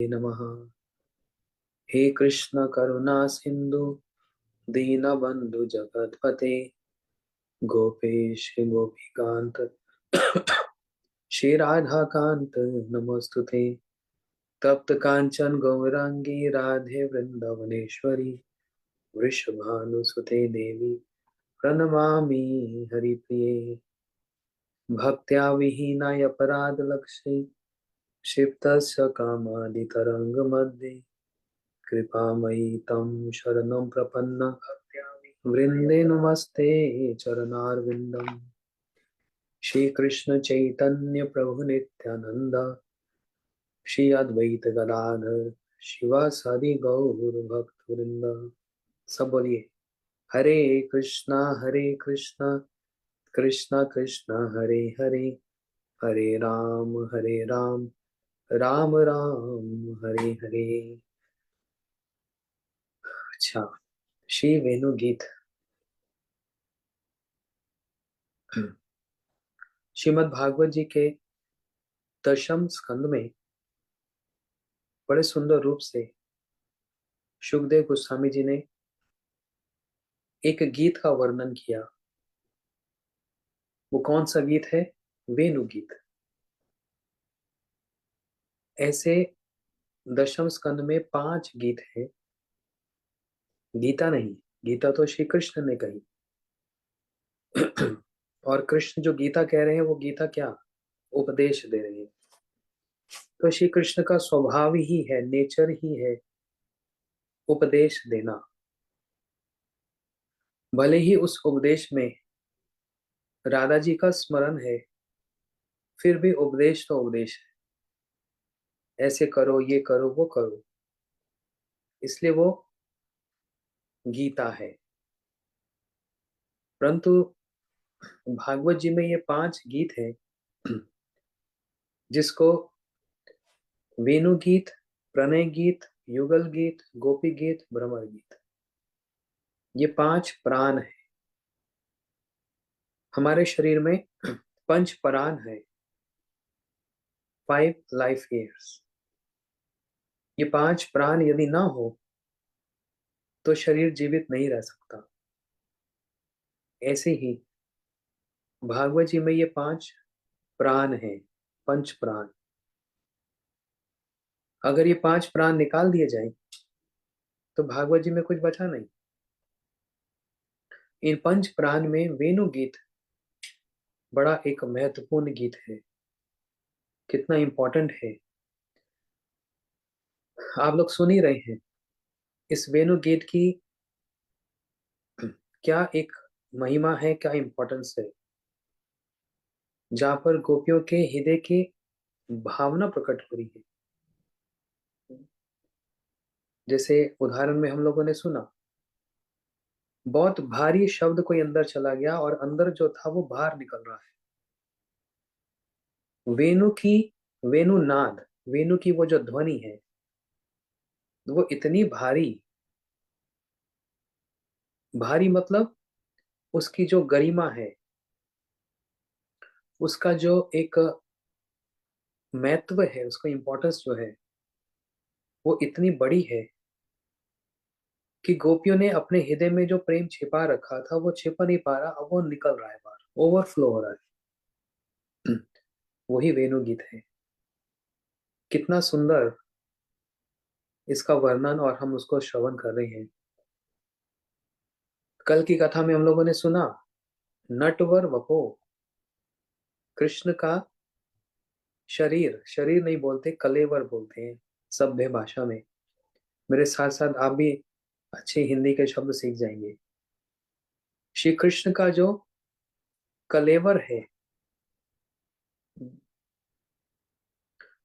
नमः। हे कृष्ण करुणा सिंधु दीनबंधु जगतपते गोपेश गोपिकांत श्री राधा कांत नमस्तुते। तप्त कांचन गौरांगी राधे वृंदावनेश्वरी वृषभानुसुते देवी प्रणमामि हरिप्रिये। भक्त्या विहीनाय अपराधलक्ष्ये क्षिप्तस्य कामादितरङ्गमध्ये कृपामयि तं शरणं प्रपन्न वृंदे नमस्ते चरणारविंदम। श्री कृष्ण चैतन्य प्रभु नित्यानंद श्री अद्वैत गदाधर शिवासादि गौर भक्त वृंद। सब बोलिए हरे कृष्णा कृष्णा कृष्णा हरे हरे हरे राम राम राम हरे हरे। अच्छा, श्री वेणु गीत। श्रीमद् भागवत जी के दशम स्कंद में बड़े सुंदर रूप से सुखदेव गोस्वामी जी ने एक गीत का वर्णन किया। वो कौन सा गीत है? वेणु गीत। ऐसे दशम स्कंद में 5 गीत हैं। गीता नहीं, गीता तो श्री कृष्ण ने कही। और कृष्ण जो गीता कह रहे हैं वो गीता क्या उपदेश दे रहे हैं। तो श्री कृष्ण का स्वभाव ही है, नेचर ही है उपदेश देना। भले ही उस उपदेश में राधा जी का स्मरण है, फिर भी उपदेश तो उपदेश है। ऐसे करो, ये करो, वो करो, इसलिए वो गीता है। परंतु भागवत जी में ये 5 गीत हैं जिसको वेणु गीत, प्रणय गीत, युगल गीत, गोपी गीत, भ्रमर गीत, ये 5 प्राण है। हमारे शरीर में 5 प्राण है, 5 लाइफ ईयर्स। ये 5 प्राण यदि ना हो तो शरीर जीवित नहीं रह सकता। ऐसे ही भागवत जी में ये 5 प्राण है, पंच प्राण। अगर ये 5 प्राण निकाल दिए जाए तो भागवत जी में कुछ बचा नहीं। इन पंच प्राण में वेणु गीत बड़ा एक महत्वपूर्ण गीत है। कितना इंपॉर्टेंट है आप लोग सुन ही रहे हैं। इस वेणु गीत की क्या एक महिमा है, क्या इंपॉर्टेंस है, जहां पर गोपियों के हृदय की भावना प्रकट हो रही है। जैसे उदाहरण में हम लोगों ने सुना, बहुत भारी शब्द कोई अंदर चला गया और अंदर जो था वो बाहर निकल रहा है। वेणु की, वेणु नाद, वेणु की वो जो ध्वनि है वो इतनी भारी, भारी मतलब उसकी जो गरिमा है, उसका जो एक महत्व है, उसका इंपॉर्टेंस जो है वो इतनी बड़ी है कि गोपियों ने अपने हृदय में जो प्रेम छिपा रखा था वो छिपा नहीं पा रहा, अब वो निकल रहा है बाहर, ओवरफ्लो हो रहा है। वही वेणु गीत है। कितना सुंदर इसका वर्णन और हम उसको श्रवण कर रहे हैं। कल की कथा में हम लोगों ने सुना, नटवर वपो, कृष्ण का शरीर, शरीर नहीं बोलते, कलेवर बोलते हैं सभ्य भाषा में। मेरे साथ साथ आप भी अच्छे हिंदी के शब्द सीख जाएंगे। श्री कृष्ण का जो कलेवर है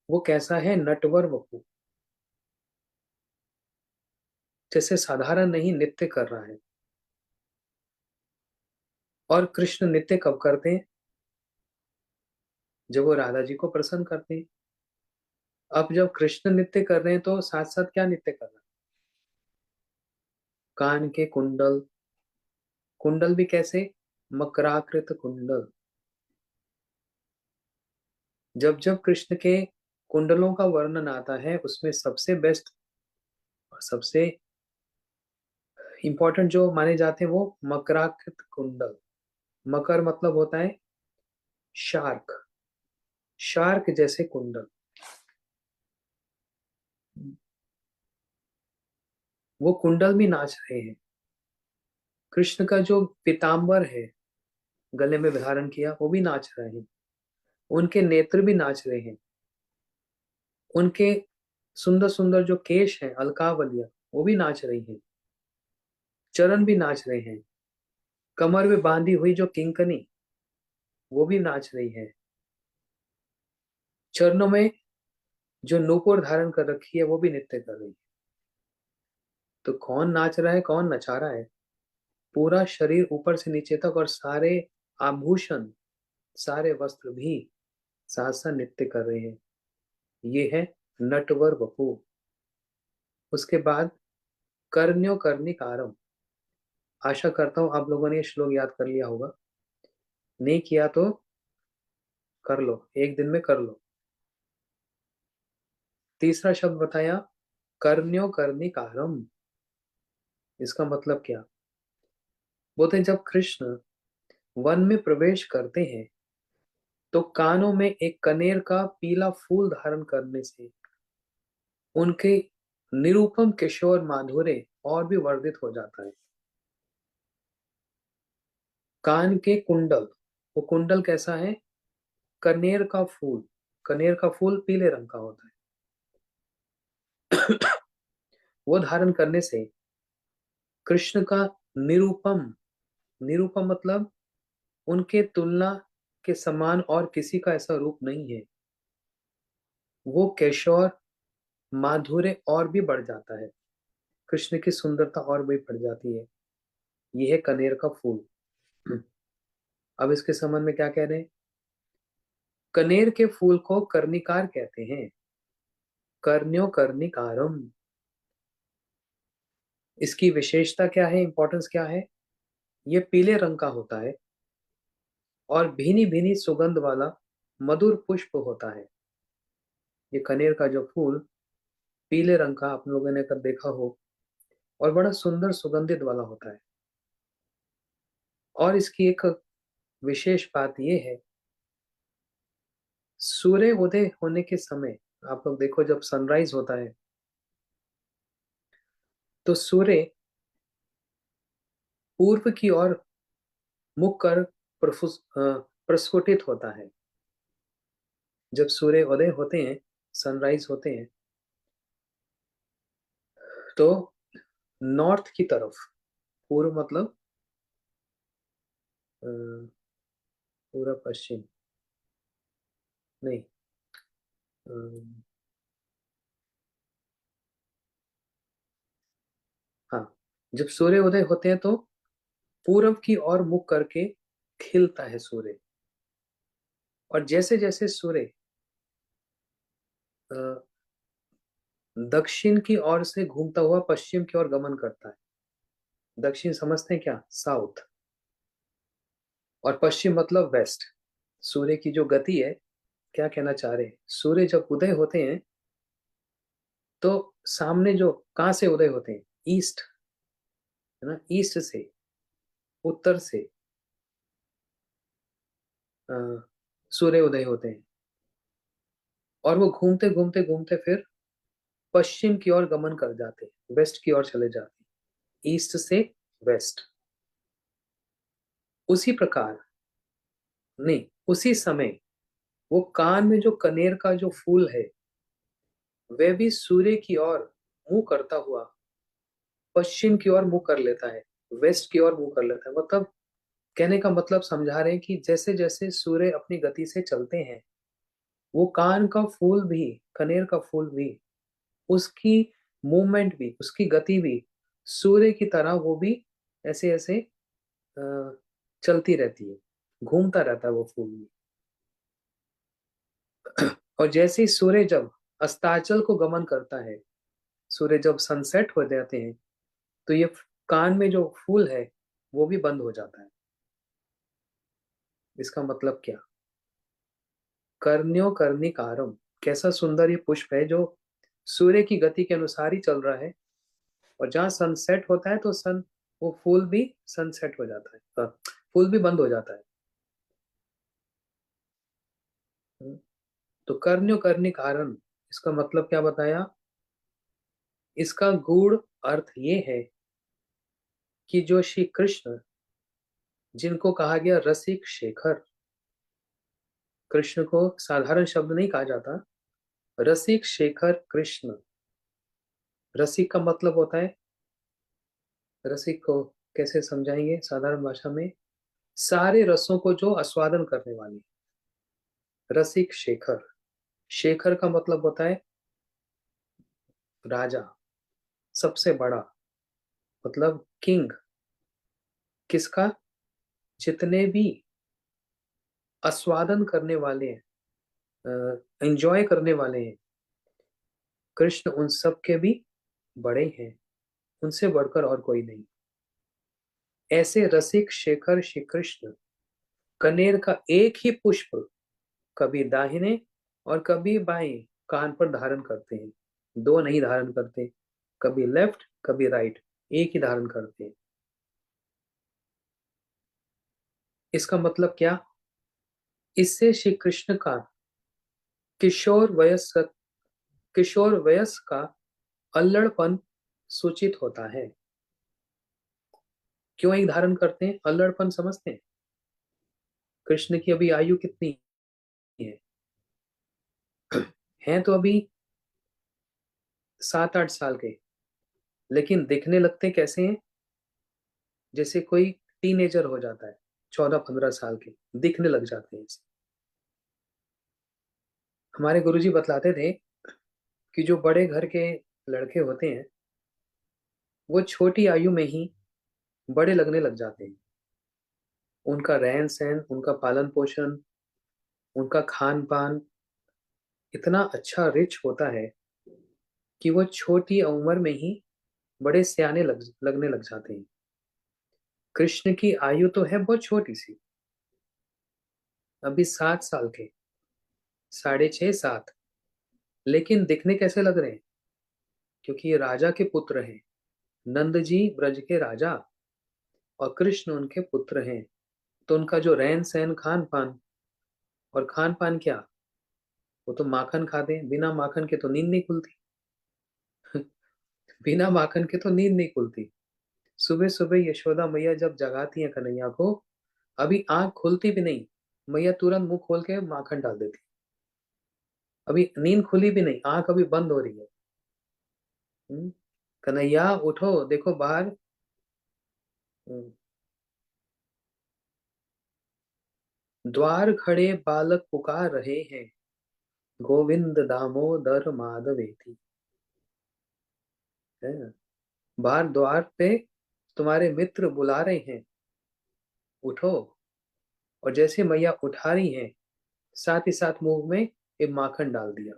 वो कैसा है? नटवर वपु, जैसे साधारण नहीं, नृत्य कर रहा है। और कृष्ण नृत्य कब करते हैं? जब वो राधा जी को प्रसन्न करते हैं। अब जब कृष्ण नृत्य कर रहे हैं तो साथ साथ क्या नृत्य कर रहे हैं? कान के कुंडल, कुंडल भी कैसे? मकराकृत कुंडल। जब जब कृष्ण के कुंडलों का वर्णन आता है, उसमें सबसे बेस्ट और सबसे इंपॉर्टेंट जो माने जाते हैं वो मकराकृत कुंडल। मकर मतलब होता है शार्क, शार्क जैसे कुंडल। वो कुंडल भी नाच रहे हैं। कृष्ण का जो पीताम्बर है गले में धारण किया वो भी नाच रहे हैं। उनके नेत्र भी नाच रहे हैं। उनके सुंदर सुंदर जो केश हैं अलकावलिया वो भी नाच रही हैं। चरण भी नाच रहे हैं। कमर में बांधी हुई जो किंकनी वो भी नाच रही है। चरणों में जो नूपुर धारण कर रखी है वो भी नृत्य कर रही है। तो कौन नाच रहा है, कौन नचा रहा है? पूरा शरीर ऊपर से नीचे तक और सारे आभूषण, सारे वस्त्र भी साथ साथ नृत्य कर रहे हैं। ये है नटवर वपु। उसके बाद कर्ण्यो कर्णिकारम। आशा करता हूं आप लोगों ने ये श्लोक याद कर लिया होगा। नहीं किया तो कर लो, एक दिन में कर लो। तीसरा शब्द बताया कर्ण्यो कर्णिकारम। इसका मतलब क्या? बोलते हैं जब कृष्ण वन में प्रवेश करते हैं तो कानों में एक कनेर का पीला फूल धारण करने से उनके निरूपम किशोर माधुर्य और भी वर्धित हो जाता है। कान के कुंडल, वो कुंडल कैसा है? कनेर का फूल। कनेर का फूल पीले रंग का होता है। वो धारण करने से कृष्ण का निरूपम, निरूपम मतलब उनके तुलना के समान और किसी का ऐसा रूप नहीं है। वो किशोर माधुर्य और भी बढ़ जाता है। कृष्ण की सुंदरता और भी बढ़ जाती है। ये है कनेर का फूल। अब इसके संबंध में क्या कह रहे हैं? कनेर के फूल को कर्णिकार कहते हैं। कर्ण्यो कर्णिकारम। इसकी विशेषता क्या है, इंपॉर्टेंस क्या है? ये पीले रंग का होता है और भीनी भीनी सुगंध वाला मधुर पुष्प होता है। ये कनेर का जो फूल पीले रंग का आप लोगों ने कब देखा हो और बड़ा सुंदर सुगंधित वाला होता है। और इसकी एक विशेष बात यह है, सूर्य उदय होने के समय आप लोग देखो जब सनराइज होता है तो सूर्य पूर्व की ओर मुख कर प्रस्फुटित होता है। जब सूर्य उदय होते हैं, सनराइज होते हैं, तो नॉर्थ की तरफ, पूर्व मतलब अ, पूरा पश्चिम नहीं, अ, हाँ, जब सूर्य उदय होते हैं तो पूरब की ओर मुख करके खिलता है सूर्य। और जैसे जैसे सूर्य अ, दक्षिण की ओर से घूमता हुआ पश्चिम की ओर गमन करता है। दक्षिण समझते हैं क्या? साउथ। और पश्चिम मतलब वेस्ट। सूर्य की जो गति है, क्या कहना चाह रहे हैं, सूर्य जब उदय होते हैं तो सामने जो कहाँ से उदय होते हैं? ईस्ट, है ना? ईस्ट से, उत्तर से अ, सूर्य उदय होते हैं और वो घूमते घूमते घूमते फिर पश्चिम की ओर गमन कर जाते हैं, वेस्ट की ओर चले जाते हैं, ईस्ट से वेस्ट। उसी प्रकार, नहीं, उसी समय वो कान में जो कनेर का जो फूल है वह भी सूर्य की ओर मुंह करता हुआ पश्चिम की ओर मुंह कर लेता है, वेस्ट की ओर मुंह कर लेता है। मतलब कहने का मतलब समझा रहे हैं कि जैसे जैसे सूर्य अपनी गति से चलते हैं वो कान का फूल भी, कनेर का फूल भी, उसकी मूवमेंट भी, उसकी गति भी सूर्य की तरह वो भी ऐसे ऐसे अ, चलती रहती है, घूमता रहता है वो फूल भी। और जैसे ही सूर्य जब अस्ताचल को गमन करता है, सूर्य जब सनसेट हो जाते हैं तो ये कान में जो फूल है वो भी बंद हो जाता है। इसका मतलब क्या? कर्ण्यो कर्णिकारम। कैसा सुंदर ये पुष्प है जो सूर्य की गति के अनुसार ही चल रहा है, और जहाँ सनसेट होता है तो वो फूल भी सनसेट हो जाता है, फूल भी बंद हो जाता है। तो कर्ण्यो कर्णि कारण, इसका मतलब क्या बताया? इसका गूढ़ अर्थ ये है कि जो श्री कृष्ण, जिनको कहा गया रसिक शेखर, कृष्ण को साधारण शब्द नहीं कहा जाता, रसिक शेखर कृष्ण। रसिक का मतलब होता है, रसिक को कैसे समझाएंगे साधारण भाषा में? सारे रसों को जो आस्वादन करने वाली, रसिक शेखर। शेखर का मतलब होता है राजा, सबसे बड़ा, मतलब किंग। किसका? जितने भी आस्वादन करने वाले हैं, एंजॉय करने वाले हैं, कृष्ण उन सब के भी बड़े हैं, उनसे बढ़कर और कोई नहीं। ऐसे रसिक शेखर श्री कृष्ण कनेर का एक ही पुष्प कभी दाहिने और कभी बाएं कान पर धारण करते हैं, दो नहीं धारण करते, कभी लेफ्ट कभी राइट, एक ही धारण करते हैं। इसका मतलब क्या? इससे श्री कृष्ण का किशोर वयस किशोर वयस का अल्लड़पन सूचित होता है। क्यों एक धारण करते हैं? अल्लड़पन समझते हैं? कृष्ण की अभी आयु कितनी है? हैं तो अभी 7-8 साल के, लेकिन दिखने लगते कैसे हैं? जैसे कोई टीनेजर हो जाता है, 14-15 साल के दिखने लग जाते हैं। हमारे गुरुजी बतलाते थे कि जो बड़े घर के लड़के होते हैं वो छोटी आयु में ही बड़े लगने लग जाते हैं। उनका रहन सहन, उनका पालन पोषण, उनका खान पान इतना अच्छा रिच होता है कि वो छोटी उम्र में ही बड़े सियाने लगने लग जाते हैं। कृष्ण की आयु तो है बहुत छोटी सी, अभी 7 साल के, 6.5-7, लेकिन दिखने कैसे लग रहे हैं? क्योंकि ये राजा के पुत्र हैं, नंद जी ब्रज के राजा, और कृष्ण उनके पुत्र हैं। तो उनका जो रहन सहन, खान पान, और खान पान क्या, वो तो माखन खाते हैं, बिना माखन के तो नींद नहीं खुलती। बिना माखन के तो नींद नहीं खुलती। सुबह सुबह यशोदा मैया जब जगाती है कन्हैया को, अभी आंख खुलती भी नहीं, मैया तुरंत मुंह खोल के माखन डाल देती। अभी नींद खुली भी नहीं, आंख अभी बंद हो रही है। कन्हैया उठो, देखो बाहर। हम्म, द्वार खड़े बालक पुकार रहे हैं, गोविंद दामोदर माधवेति। है ना? बाहर द्वार पे तुम्हारे मित्र बुला रहे हैं, उठो। और जैसे मैया उठा रही हैं, साथ ही साथ मुंह में एक माखन डाल दिया।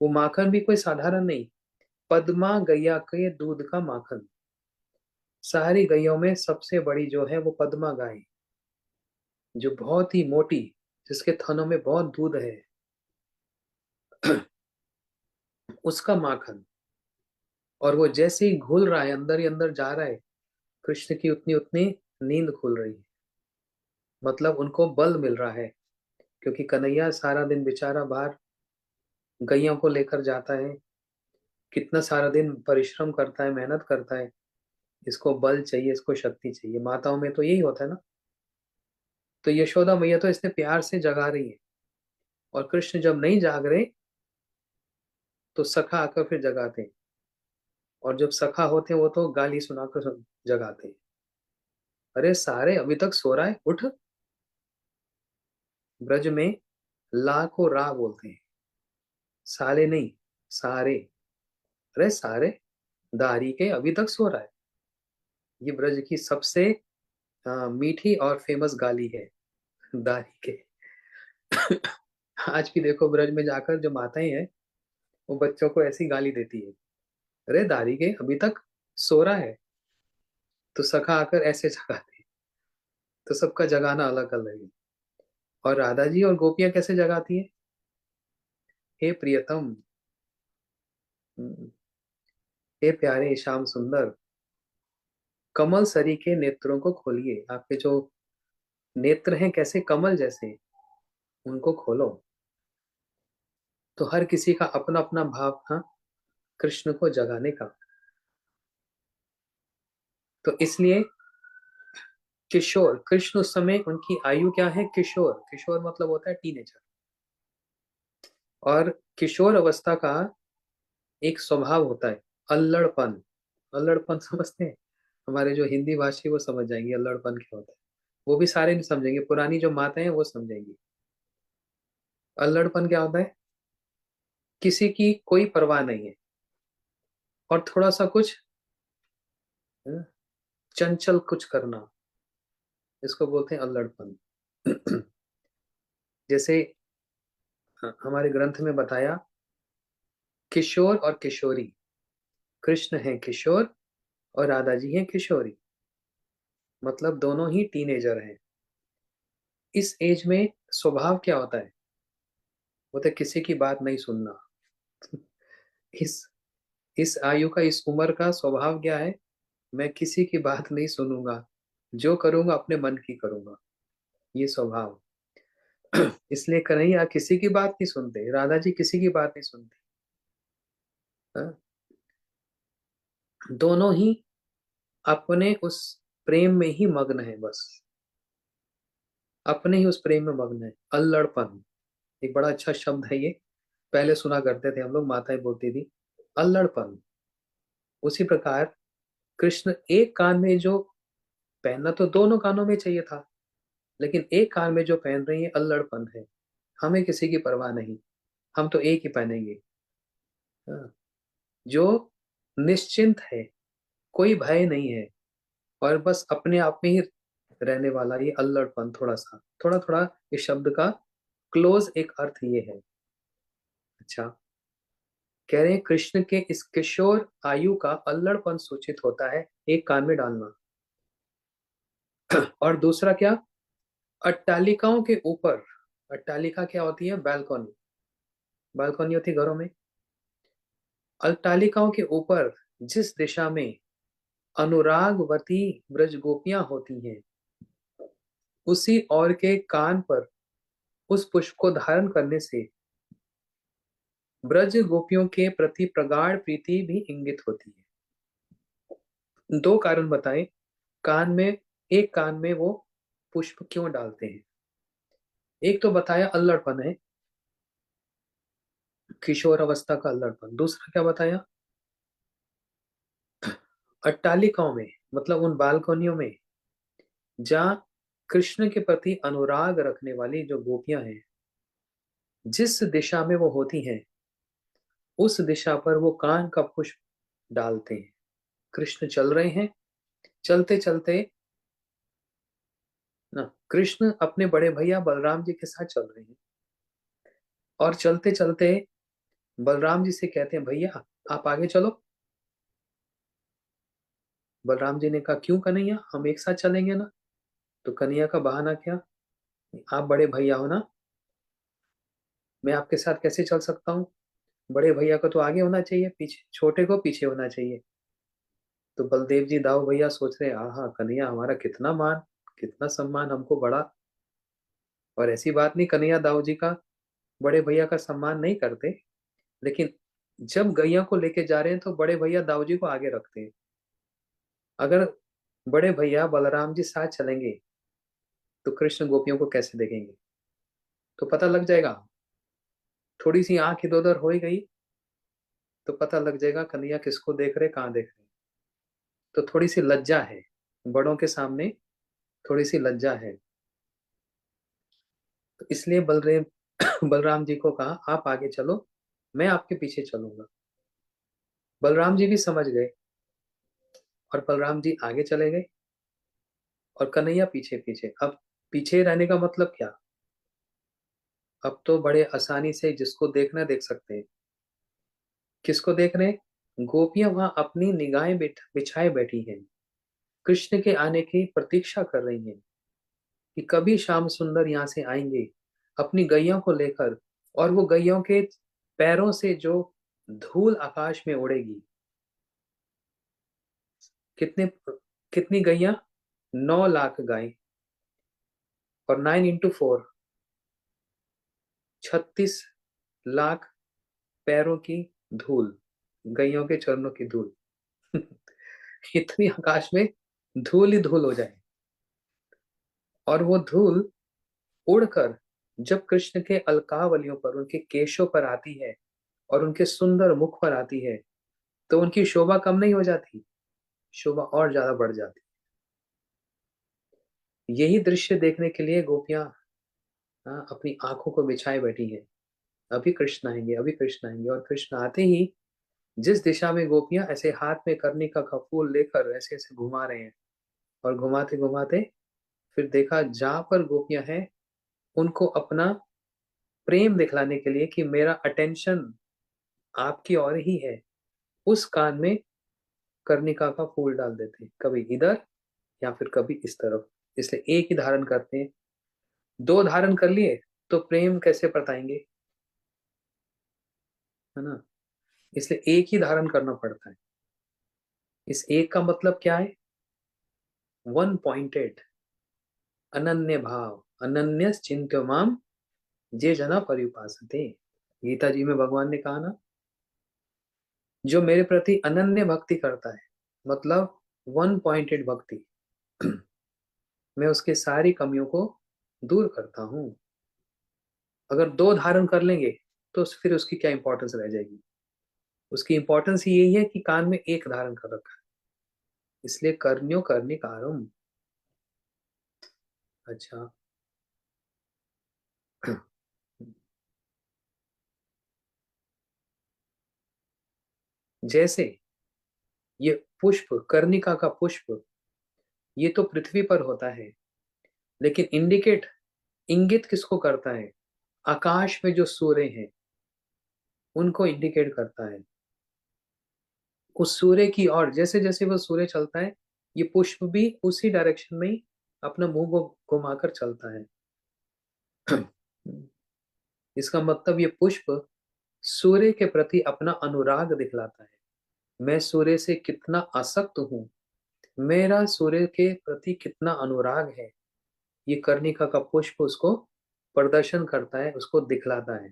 वो माखन भी कोई साधारण नहीं, पद्मा गैया के दूध का माखन। सारी गैयों में सबसे बड़ी जो है वो पद्मा गाय, जो बहुत ही मोटी, जिसके थनों में बहुत दूध है, उसका माखन। और वो जैसे ही घुल रहा है, अंदर ही अंदर जा रहा है, कृष्ण की उतनी उतनी नींद खुल रही है। मतलब उनको बल मिल रहा है, क्योंकि कन्हैया सारा दिन बेचारा बाहर गैयों को लेकर जाता है, कितना सारा दिन परिश्रम करता है, मेहनत करता है। इसको बल चाहिए, इसको शक्ति चाहिए, माताओं में तो यही होता है ना। तो यशोदा मैया तो इसने प्यार से जगा रही है, और कृष्ण जब नहीं जाग रहे तो सखा आकर फिर जगाते हैं, और जब सखा होते हैं वो तो गाली सुनाकर जगाते हैं। अरे सारे, अभी तक सो रहा है, उठ। ब्रज में ला को रा बोलते हैं, साले नहीं, सारे। अरे सारे, दारी के, अभी तक सो रहा है। ये ब्रज की सबसे मीठी और फेमस गाली है, दारी के। आज भी देखो ब्रज में जाकर जो माताएं हैं, वो बच्चों को ऐसी गाली देती है, अरे दारी के अभी तक सो रहा है। तो सखा आकर ऐसे जगाते हैं। तो सबका जगाना अलग अलग है। और राधा जी और गोपियां कैसे जगाती है? हे प्रियतम, हम्म, हे प्यारे श्याम सुंदर, कमल सरी के नेत्रों को खोलिए। आपके जो नेत्र हैं कैसे कमल जैसे, उनको खोलो। तो हर किसी का अपना अपना भाव था कृष्ण को जगाने का। तो इसलिए किशोर कृष्ण उस समय, उनकी आयु क्या है? किशोर। किशोर मतलब होता है टीनेजर। और किशोर अवस्था का एक स्वभाव होता है अल्लड़पन। अल्लड़पन समझते हैं? हमारे जो हिंदी भाषी वो समझ जाएंगे अल्लड़पन क्या होता है। वो भी सारे नहीं समझेंगे, पुरानी जो माताएं हैं वो समझेंगी। अल्लड़पन क्या होता है? किसी की कोई परवाह नहीं है और थोड़ा सा कुछ है, चंचल कुछ करना, इसको बोलते हैं अल्लड़पन। जैसे हमारे ग्रंथ में बताया, किशोर और किशोरी, कृष्ण है किशोर और राधा जी हैं किशोरी, मतलब दोनों ही टीनेजर हैं। इस एज में स्वभाव क्या होता है? होता है किसी की बात नहीं सुनना। इस इस आयु का, इस उम्र का स्वभाव क्या है? मैं किसी की बात नहीं सुनूंगा, जो करूंगा अपने मन की करूंगा, ये स्वभाव। इसलिए कन्हैया किसी की बात नहीं सुनते, राधा जी किसी की बात नहीं सुनती। हाँ? दोनों ही अपने उस प्रेम में ही मग्न है, बस अपने ही उस प्रेम में मग्न है। अल्लड़पन एक बड़ा अच्छा शब्द है ये, पहले सुना करते थे हम लोग, माताएं बोलती थी अल्लड़पन। उसी प्रकार कृष्ण एक कान में जो पहनना तो दोनों कानों में चाहिए था, लेकिन एक कान में जो पहन रही है अल्लड़पन है। हमें किसी की परवाह नहीं, हम तो एक ही पहनेंगे। हाँ, जो निश्चिंत है, कोई भय नहीं है, और बस अपने आप में ही रहने वाला ये अल्लड़पन। थोड़ा सा, थोड़ा थोड़ा इस शब्द का क्लोज एक अर्थ ये है। अच्छा, कह रहे हैं कृष्ण के इस किशोर आयु का अल्लड़पन सूचित होता है एक कान में डालना। और दूसरा क्या? अट्टालिकाओं के ऊपर, अट्टालिका क्या होती है? बैल्कॉनी। बालकनी होती है घरों में। अट्टालिकाओं के ऊपर जिस दिशा में अनुरागवती ब्रज गोपियां होती हैं, उसी और के कान पर उस पुष्प को धारण करने से ब्रज गोपियों के प्रति प्रगाढ़ प्रीति भी इंगित होती है। दो कारण बताए, कान में, एक कान में वो पुष्प क्यों डालते हैं। एक तो बताया अल्लड़पन है, किशोर अवस्था का अल्लड़पन। दूसरा क्या बताया? अट्टालिकाओं में, मतलब उन बालकनियों में जहाँ कृष्ण के प्रति अनुराग रखने वाली जो गोपियां हैं, जिस दिशा में वो होती हैं, उस दिशा पर वो कान का पुष्प डालते हैं। कृष्ण चल रहे हैं, चलते चलते ना, कृष्ण अपने बड़े भैया बलराम जी के साथ चल रहे हैं, और चलते चलते बलराम जी से कहते हैं भैया आप आगे चलो। बलराम जी ने कहा क्यों कन्हैया, हम एक साथ चलेंगे ना। तो कन्हैया का बहाना क्या? आप बड़े भैया हो ना, मैं आपके साथ कैसे चल सकता हूँ? बड़े भैया को तो आगे होना चाहिए, पीछे छोटे को पीछे होना चाहिए। तो बलदेव जी दाऊ भैया सोच रहे हाँ कन्हैया हमारा कितना मान, कितना सम्मान, हमको बड़ा। और ऐसी बात नहीं, कन्हैया दाऊ जी का, बड़े भैया का सम्मान नहीं करते, लेकिन जब गैया को लेके जा रहे हैं तो बड़े भैया दाऊ जी को आगे रखते हैं। अगर बड़े भैया बलराम जी साथ चलेंगे तो कृष्ण गोपियों को कैसे देखेंगे? तो पता लग जाएगा, थोड़ी सी आंख इधर उधर हो ही गई तो पता लग जाएगा कन्हैया किसको देख रहे, कहाँ देख रहे। तो थोड़ी सी लज्जा है, बड़ों के सामने थोड़ी सी लज्जा है। तो इसलिए बलरेव बलराम जी को कहा आप आगे चलो, मैं आपके पीछे चलूंगा। बलराम जी भी समझ गए, और बलराम जी आगे चले गए और कन्हैया पीछे पीछे। अब पीछे रहने का मतलब क्या? अब तो बड़े आसानी से जिसको देखना देख सकते हैं। किसको देख रहे हैं? गोपियां वहां अपनी निगाहें बिछाए बैठी हैं, कृष्ण के आने की प्रतीक्षा कर रही हैं कि कभी श्याम सुंदर यहाँ से आएंगे अपनी गैयों को लेकर, और वो गैयों के पैरों से जो धूल आकाश में उड़ेगी। कितने कितनी गैया? 9 लाख गाय। और 9 into 4, 36 लाख पैरों की धूल, गैयों के चरणों की धूल। इतनी आकाश में धूल ही धूल हो जाए। और वो धूल उड़कर जब कृष्ण के अलकावलियों पर, उनके केशों पर आती है और उनके सुंदर मुख पर आती है, तो उनकी शोभा कम नहीं हो जाती, शोभा और ज्यादा बढ़ जाती। यही दृश्य देखने के लिए गोपियां अपनी आंखों को बिछाए बैठी हैं। अभी कृष्ण आएंगे, अभी कृष्ण आएंगे। और कृष्ण आते ही जिस दिशा में गोपियां ऐसे हाथ में कर्णिका का फूल लेकर ऐसे ऐसे घुमा रहे हैं, और घुमाते घुमाते फिर देखा जहां पर गोपियां हैं उनको अपना प्रेम दिखलाने के लिए कि मेरा अटेंशन आपकी ओर ही है, उस कान में कर्णिका का फूल डाल देते हैं, कभी इधर या फिर कभी इस तरफ। इसलिए एक ही धारण करते हैं। दो धारण कर लिए तो प्रेम कैसे बताएंगे, है ना? इसलिए एक ही धारण करना पड़ता है। इस एक का मतलब क्या है? वन पॉइंटेड, अनन्य भाव। अनन्य चिंत्य माम जे जना पर्युपासते। गीता जी में भगवान ने कहा ना, जो मेरे प्रति अनन्य भक्ति करता है, मतलब वन पॉइंटेड भक्ति, मैं उसके सारी कमियों को दूर करता हूं। अगर दो धारण कर लेंगे तो फिर उसकी क्या इंपॉर्टेंस रह जाएगी? उसकी इंपॉर्टेंस यही है कि कान में एक धारण कर रखा है। इसलिए कर्ण्यो कर्णिकारम। अच्छा। जैसे ये पुष्प, कर्णिका का पुष्प, ये तो पृथ्वी पर होता है, लेकिन इंडिकेट, इंगित किसको करता है? आकाश में जो सूर्य हैं उनको इंडिकेट करता है। उस सूर्य की ओर जैसे जैसे वो सूर्य चलता है, ये पुष्प भी उसी डायरेक्शन में ही अपना मुंह को घुमाकर चलता है। इसका मतलब ये पुष्प सूर्य के प्रति अपना अनुराग दिखलाता है। मैं सूर्य से कितना आसक्त हूँ, मेरा सूर्य के प्रति कितना अनुराग है, ये कर्णिका का पुष्प उसको प्रदर्शन करता है, उसको दिखलाता है।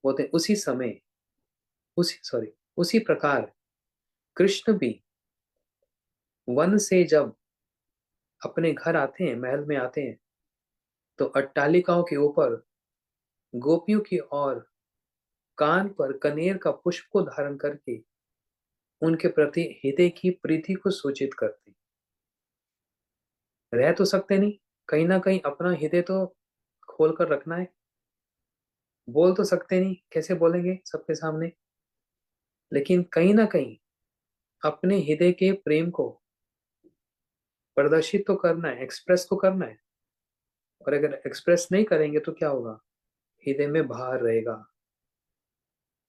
बोलते हैं उसी समय, उसी प्रकार कृष्ण भी वन से जब अपने घर आते हैं, महल में आते हैं, तो अट्टालिकाओं के ऊपर गोपियों की ओर कान पर कनेर का पुष्प को धारण करके उनके प्रति हृदय की प्रीति को सूचित करते। रह तो सकते नहीं, कहीं ना कहीं अपना हृदय तो खोल कर रखना है। बोल तो सकते नहीं, कैसे बोलेंगे सबके सामने, लेकिन कहीं ना कहीं अपने हृदय के प्रेम को प्रदर्शित तो करना है, एक्सप्रेस तो करना है। और अगर एक्सप्रेस नहीं करेंगे तो क्या होगा? हृदय में भार रहेगा।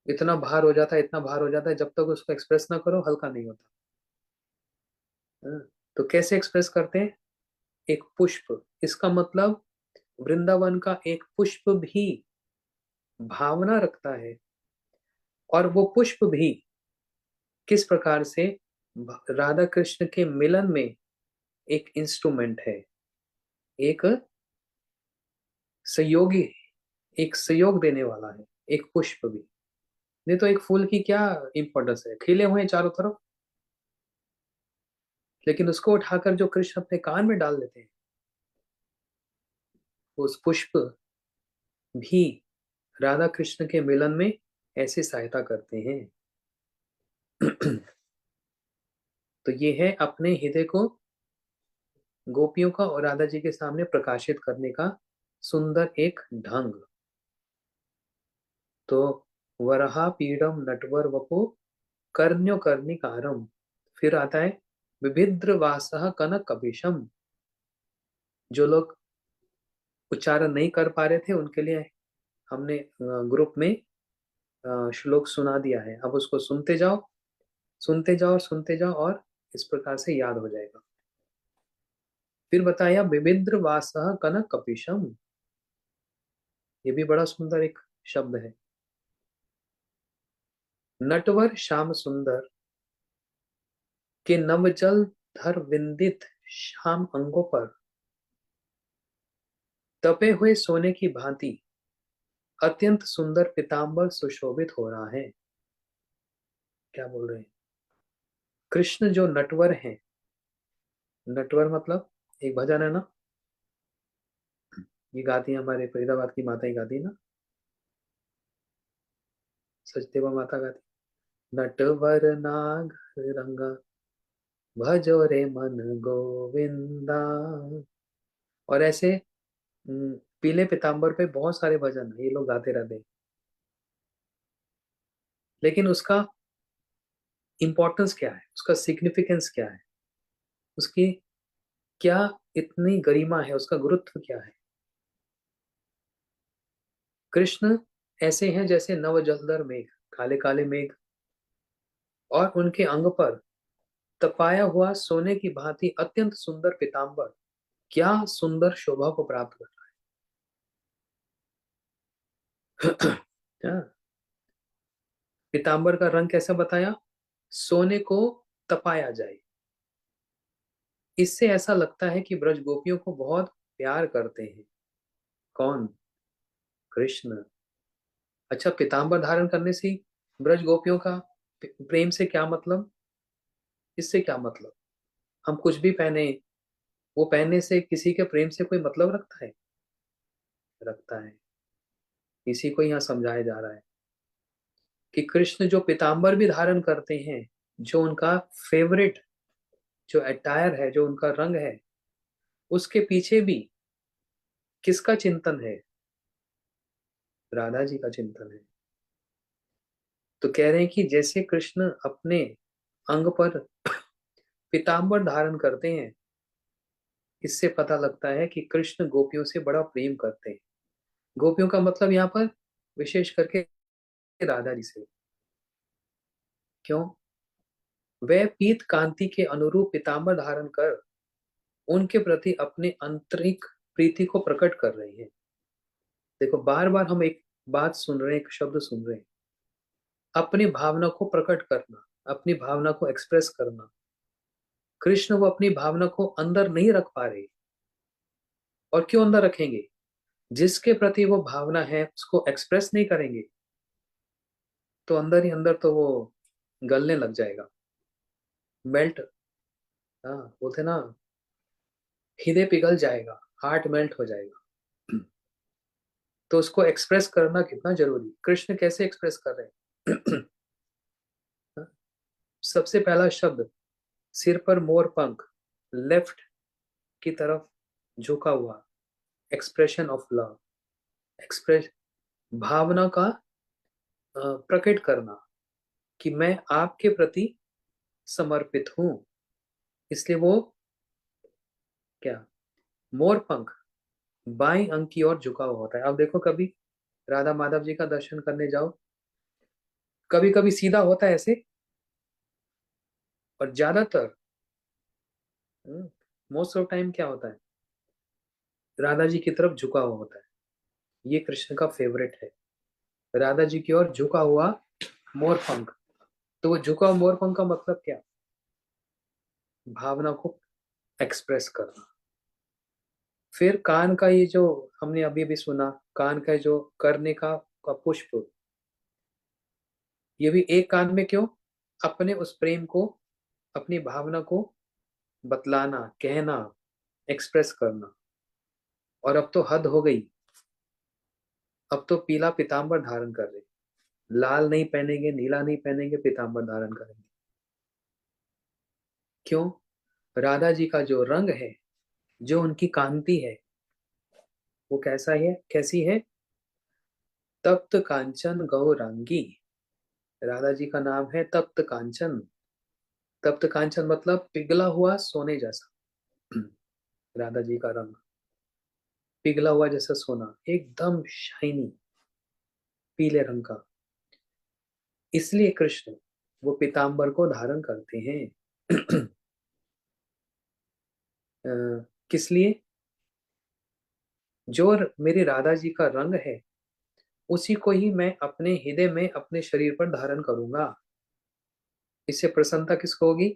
इतना भार हो जाता है, इतना भार हो जाता है, जब तक उसको एक्सप्रेस ना करो हल्का नहीं होता। हाँ, तो कैसे एक्सप्रेस करते हैं? एक पुष्प, इसका मतलब वृंदावन का एक पुष्प भी भावना रखता है। और वो पुष्प भी किस प्रकार से राधा कृष्ण के मिलन में एक इंस्ट्रूमेंट है, एक सहयोगी, एक सहयोग देने वाला है। एक पुष्प भी नहीं तो एक फूल की क्या इंपॉर्टेंस है? खिले हुए हैं चारों तरफ, लेकिन उसको उठाकर जो कृष्ण अपने कान में डाल देते हैं, उस पुष्प भी राधा कृष्ण के मिलन में ऐसे सहायता करते हैं। तो ये है अपने हृदय को गोपियों का और राधा जी के सामने प्रकाशित करने का सुंदर एक ढंग। तो वरहा पीडम नटवर वपो कर्ण्यो कर्णिकारम। फिर आता है विभिद्र वासः कनक कपिशम। जो लोग उच्चारण नहीं कर पा रहे थे उनके लिए हमने ग्रुप में श्लोक सुना दिया है। अब उसको सुनते जाओ, सुनते जाओ, सुनते जाओ, और इस प्रकार से याद हो जाएगा। फिर बताया विभिद्र वासः कनक कपिशम। ये भी बड़ा सुंदर एक शब्द है। नटवर श्याम सुंदर के नवजल धर विंदित श्याम अंगों पर तपे हुए सोने की भांति अत्यंत सुंदर पीतांबर सुशोभित हो रहा है। क्या बोल रहे हैं? कृष्ण जो नटवर हैं, नटवर मतलब एक भजन है ना, ये गाती है हमारे फरीदाबाद की माता ही गाती है ना, सचदेवा माता गाती, नटवर नागर रंगा भजो रे मन गोविंदा। और ऐसे पीले पीताम्बर पे बहुत सारे भजन है, ये लोग गाते रहते हैं। लेकिन उसका इंपॉर्टेंस क्या है, उसका सिग्निफिकेंस क्या है, उसकी क्या इतनी गरिमा है, उसका गुरुत्व क्या है? कृष्ण ऐसे हैं जैसे नव जलधर मेघ, काले काले मेघ, और उनके अंग पर तपाया हुआ सोने की भांति अत्यंत सुंदर पीताम्बर क्या सुंदर शोभा को प्राप्त करता है। हाँ, पीताम्बर का रंग कैसा बताया? सोने को तपाया जाए, इससे ऐसा लगता है कि ब्रज गोपियों को बहुत प्यार करते हैं। कौन? कृष्ण। अच्छा, पीताम्बर धारण करने से ब्रज गोपियों का प्रेम से क्या मतलब? इससे क्या मतलब? हम कुछ भी पहने, वो पहनने से किसी के प्रेम से कोई मतलब रखता है? रखता है। इसी को यहाँ समझाया जा रहा है कि कृष्ण जो पीताम्बर भी धारण करते हैं, जो उनका फेवरेट जो अटायर है, जो उनका रंग है, उसके पीछे भी किसका चिंतन है? राधा जी का चिंतन है। तो कह रहे हैं कि जैसे कृष्ण अपने अंग पर पीताम्बर धारण करते हैं, इससे पता लगता है कि कृष्ण गोपियों से बड़ा प्रेम करते हैं। गोपियों का मतलब यहाँ पर विशेष करके राधा जी से। क्यों? वे पीत कांति के अनुरूप पीताम्बर धारण कर उनके प्रति अपने आंतरिक प्रीति को प्रकट कर रहे हैं। देखो, बार बार हम एक बात सुन रहे हैं, एक शब्द सुन रहे हैं, अपनी भावना को प्रकट करना, अपनी भावना को एक्सप्रेस करना। कृष्ण वो अपनी भावना को अंदर नहीं रख पा रहे, और क्यों अंदर रखेंगे? जिसके प्रति वो भावना है उसको एक्सप्रेस नहीं करेंगे तो अंदर ही अंदर तो वो गलने लग जाएगा, मेल्ट। हाँ, बोलते ना, हृदय पिघल जाएगा, हार्ट मेल्ट हो जाएगा। तो उसको एक्सप्रेस करना कितना जरूरी। कृष्ण कैसे एक्सप्रेस कर रहे हैं? सबसे पहला शब्द, सिर पर मोर पंख, लेफ्ट की तरफ झुका हुआ, एक्सप्रेशन ऑफ लव, एक्सप्रेस भावना का प्रकट करना कि मैं आपके प्रति समर्पित हूं। इसलिए वो क्या, मोर पंख बाईं अंग की ओर झुका हुआ होता है। अब देखो, कभी राधा माधव जी का दर्शन करने जाओ, कभी कभी सीधा होता है ऐसे, और ज्यादातर मोस्ट ऑफ टाइम क्या होता है, राधा जी की तरफ झुका हुआ होता है। ये कृष्ण का फेवरेट है, राधा जी की ओर झुका हुआ मोर पंख। तो वो झुका हुआ मोर पंख का मतलब क्या? भावना को एक्सप्रेस करना। फिर कान का ये जो हमने अभी भी सुना, कान का जो करने का पुष्प, ये भी एक कान में क्यों? अपने उस प्रेम को, अपनी भावना को बतलाना, कहना, एक्सप्रेस करना। और अब तो हद हो गई, अब तो पीला पीताम्बर धारण कर रहे, लाल नहीं पहनेंगे, नीला नहीं पहनेंगे, पीताम्बर धारण करेंगे। क्यों? राधा जी का जो रंग है, जो उनकी कांति है, वो कैसा है, कैसी है? तप्त कांचन गौरांगी। राधा जी का नाम है तप्त कांचन। तप्त कांचन मतलब पिघला हुआ सोने जैसा। राधा जी का रंग पिघला हुआ जैसा सोना, एकदम शाइनी, पीले रंग का। इसलिए कृष्ण वो पीताम्बर को धारण करते हैं। अ, किस लिए? जो मेरी राधा जी का रंग है, उसी को ही मैं अपने हृदय में अपने शरीर पर धारण करूंगा। इससे प्रसन्नता किसको होगी?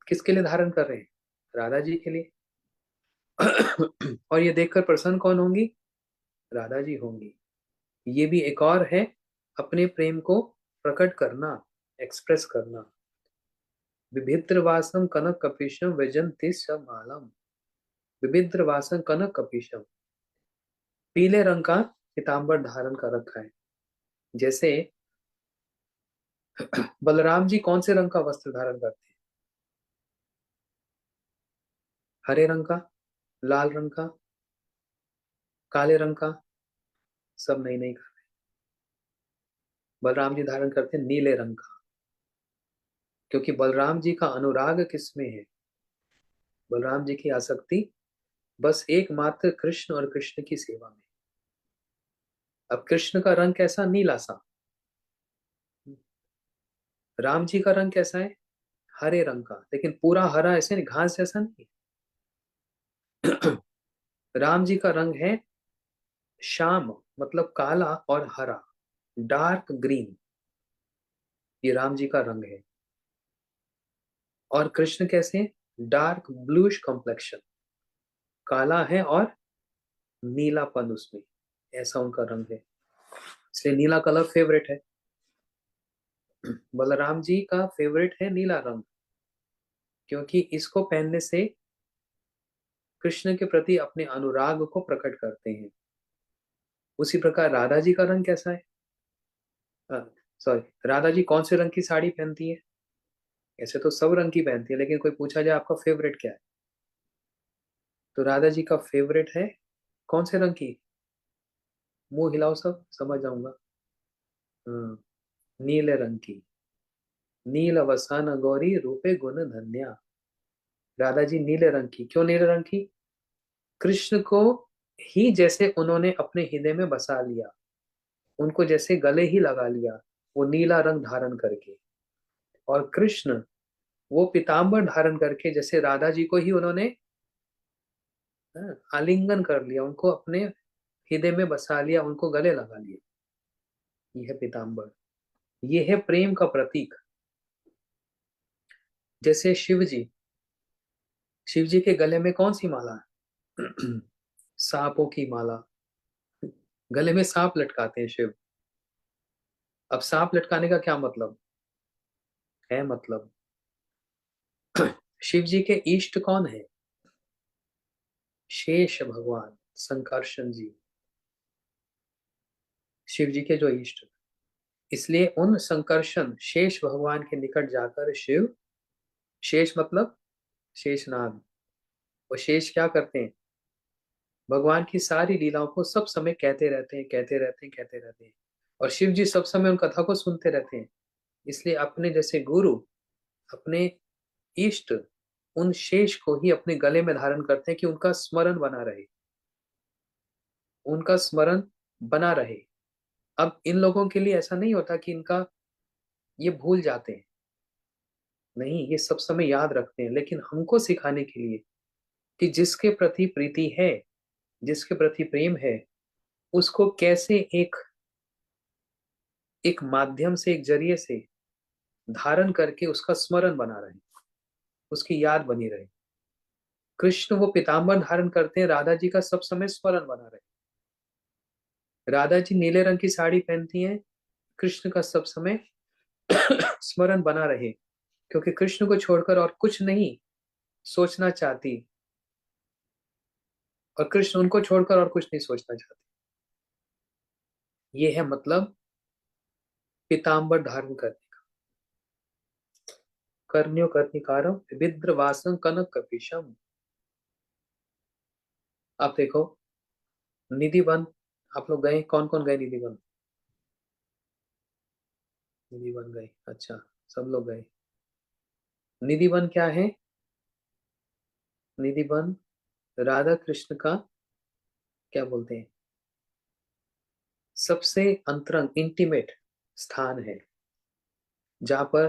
किसके लिए धारण कर रहे हैं? राधा जी के लिए। और ये देखकर प्रसन्न कौन होंगी? राधा जी होंगी। ये भी एक और है अपने प्रेम को प्रकट करना, एक्सप्रेस करना। विभिद्रवासम कनक कपीशम व्यजंती स मालम। विभिद्रवासम कनक कपीशम, पीले रंग का पीताम्बर धारण कर रखा है। जैसे बलराम जी कौन से रंग का वस्त्र धारण करते हैं? हरे रंग का, लाल रंग का, काले रंग का? सब नहीं नहीं, बलराम जी धारण करते हैं नीले रंग का। क्योंकि बलराम जी का अनुराग किसमें है? बलराम जी की आसक्ति बस एकमात्र कृष्ण और कृष्ण की सेवा में। अब कृष्ण का रंग कैसा? नीला सा। राम जी का रंग कैसा है? हरे रंग का, लेकिन पूरा हरा ऐसे नहीं, घास जैसा नहीं। राम जी का रंग है श्याम, मतलब काला और हरा, डार्क ग्रीन। ये राम जी का रंग है। और कृष्ण कैसे हैं? डार्क ब्लूइश कॉम्प्लेक्शन, काला है और नीलापन उसमें, ऐसा उनका रंग है। इसलिए नीला कलर फेवरेट है। बलराम जी का फेवरेट है नीला रंग, क्योंकि इसको पहनने से कृष्ण के प्रति अपने अनुराग को प्रकट करते हैं। उसी प्रकार राधा जी का रंग कैसा है? सॉरी, राधा जी कौन से रंग की साड़ी पहनती है? ऐसे तो सब रंग की पहनती है, लेकिन कोई पूछा जाए आपका फेवरेट क्या है, तो राधा जी का फेवरेट है कौन से रंग की? मुंह हिलाओ सब, समझ जाऊंगा। हाँ, नीले रंग की। नील अवसान गौरी रूपे गुण धन्या। राधा जी नीले रंग की। क्यों नीले रंग की? कृष्ण को ही जैसे उन्होंने अपने हृदय में बसा लिया, उनको जैसे गले ही लगा लिया, वो नीला रंग धारण करके। और कृष्ण वो पीताम्बर धारण करके जैसे राधा जी को ही उन्होंने आलिंगन कर लिया, उनको अपने हृदय में बसा लिया, उनको गले लगा लिया। ये है पीताम्बर, ये है प्रेम का प्रतीक। जैसे शिव जी के गले में कौन सी माला है? सांपों की माला। गले में सांप लटकाते हैं शिव। अब सांप लटकाने का क्या मतलब है? मतलब शिव जी के इष्ट कौन है? शेष भगवान, संकर्षण जी, शिव जी के जो इष्ट। इसलिए उन संकर्षण शेष भगवान के निकट जाकर शिव, शेष मतलब शेषनाग, वो शेष क्या करते हैं? भगवान की सारी लीलाओं को सब समय कहते रहते हैं, कहते रहते हैं, कहते रहते हैं। और शिव जी सब समय उन कथा को सुनते रहते हैं। इसलिए अपने जैसे गुरु, अपने इष्ट, उन शेष को ही अपने गले में धारण करते हैं कि उनका स्मरण बना रहे, उनका स्मरण बना रहे। अब इन लोगों के लिए ऐसा नहीं होता कि इनका ये भूल जाते हैं, नहीं, ये सब समय याद रखते हैं, लेकिन हमको सिखाने के लिए कि जिसके प्रति प्रीति है, जिसके प्रति प्रेम है, उसको कैसे एक एक माध्यम से, एक जरिए से धारण करके उसका स्मरण बना रहे, उसकी याद बनी रहे। कृष्ण वो पीताम्बर धारण करते हैं, राधा जी का सब समय स्मरण बना रहे। राधा जी नीले रंग की साड़ी पहनती हैं, कृष्ण का सब समय स्मरण बना रहे, क्योंकि कृष्ण को छोड़कर और कुछ नहीं सोचना चाहती, और कृष्ण उनको छोड़कर और कुछ नहीं सोचना चाहते। ये है मतलब पीताम्बर धारण करने का। कर्ण्यो कर्णिकारम विद्रवासं कनक कपीशम। आप देखो निधि वन, आप लोग गए? कौन कौन गए निधि वन? निधि वन गए, अच्छा, सब लोग गए। निधि वन क्या है? निधि वन राधा कृष्ण का क्या बोलते हैं, सबसे अंतरंग इंटीमेट स्थान है, जहां पर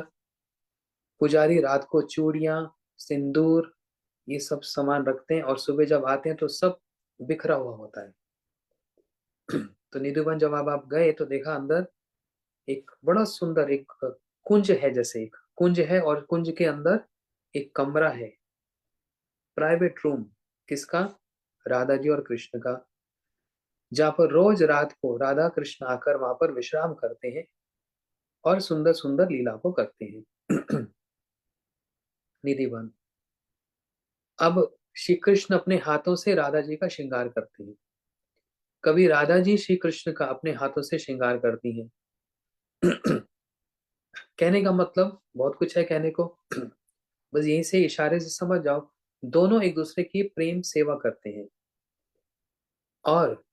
पुजारी रात को चूड़ियां, सिंदूर, ये सब सामान रखते हैं, और सुबह जब आते हैं तो सब बिखरा हुआ होता है। तो निधिवन जब आप गए तो देखा अंदर एक बड़ा सुंदर एक कुंज है, जैसे एक कुंज है और कुंज के अंदर एक कमरा है, प्राइवेट रूम। किसका? राधा जी और कृष्ण का, जहाँ पर रोज रात को राधा कृष्ण आकर वहां पर विश्राम करते हैं और सुंदर सुंदर लीला को करते हैं। निधिवन। अब श्री कृष्ण अपने हाथों से राधा जी का श्रृंगार करते हैं, कभी राधा जी श्री कृष्ण का अपने हाथों से श्रृंगार करती हैं। कहने का मतलब बहुत कुछ है कहने को, बस यहीं से इशारे से समझ जाओ, दोनों एक दूसरे की प्रेम सेवा करते हैं। और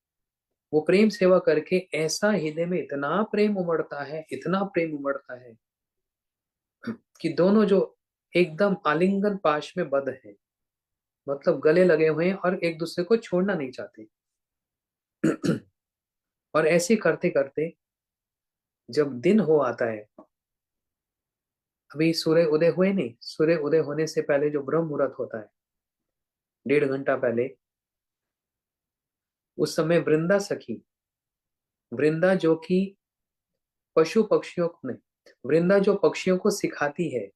वो प्रेम सेवा करके ऐसा हृदय में इतना प्रेम उमड़ता है, इतना प्रेम उमड़ता है कि दोनों जो एकदम आलिंगन पाश में बद्ध है, मतलब गले लगे हुए हैं और एक दूसरे को छोड़ना नहीं चाहते। और ऐसे करते करते जब दिन हो आता है, अभी सूर्य उदय हुए नहीं, सूर्य उदय होने से पहले जो ब्रह्म मुहूर्त होता है, 1.5 घंटा पहले, उस समय वृंदा सखी, वृंदा जो कि पशु पक्षियों को नहीं, वृंदा जो पक्षियों को सिखाती है,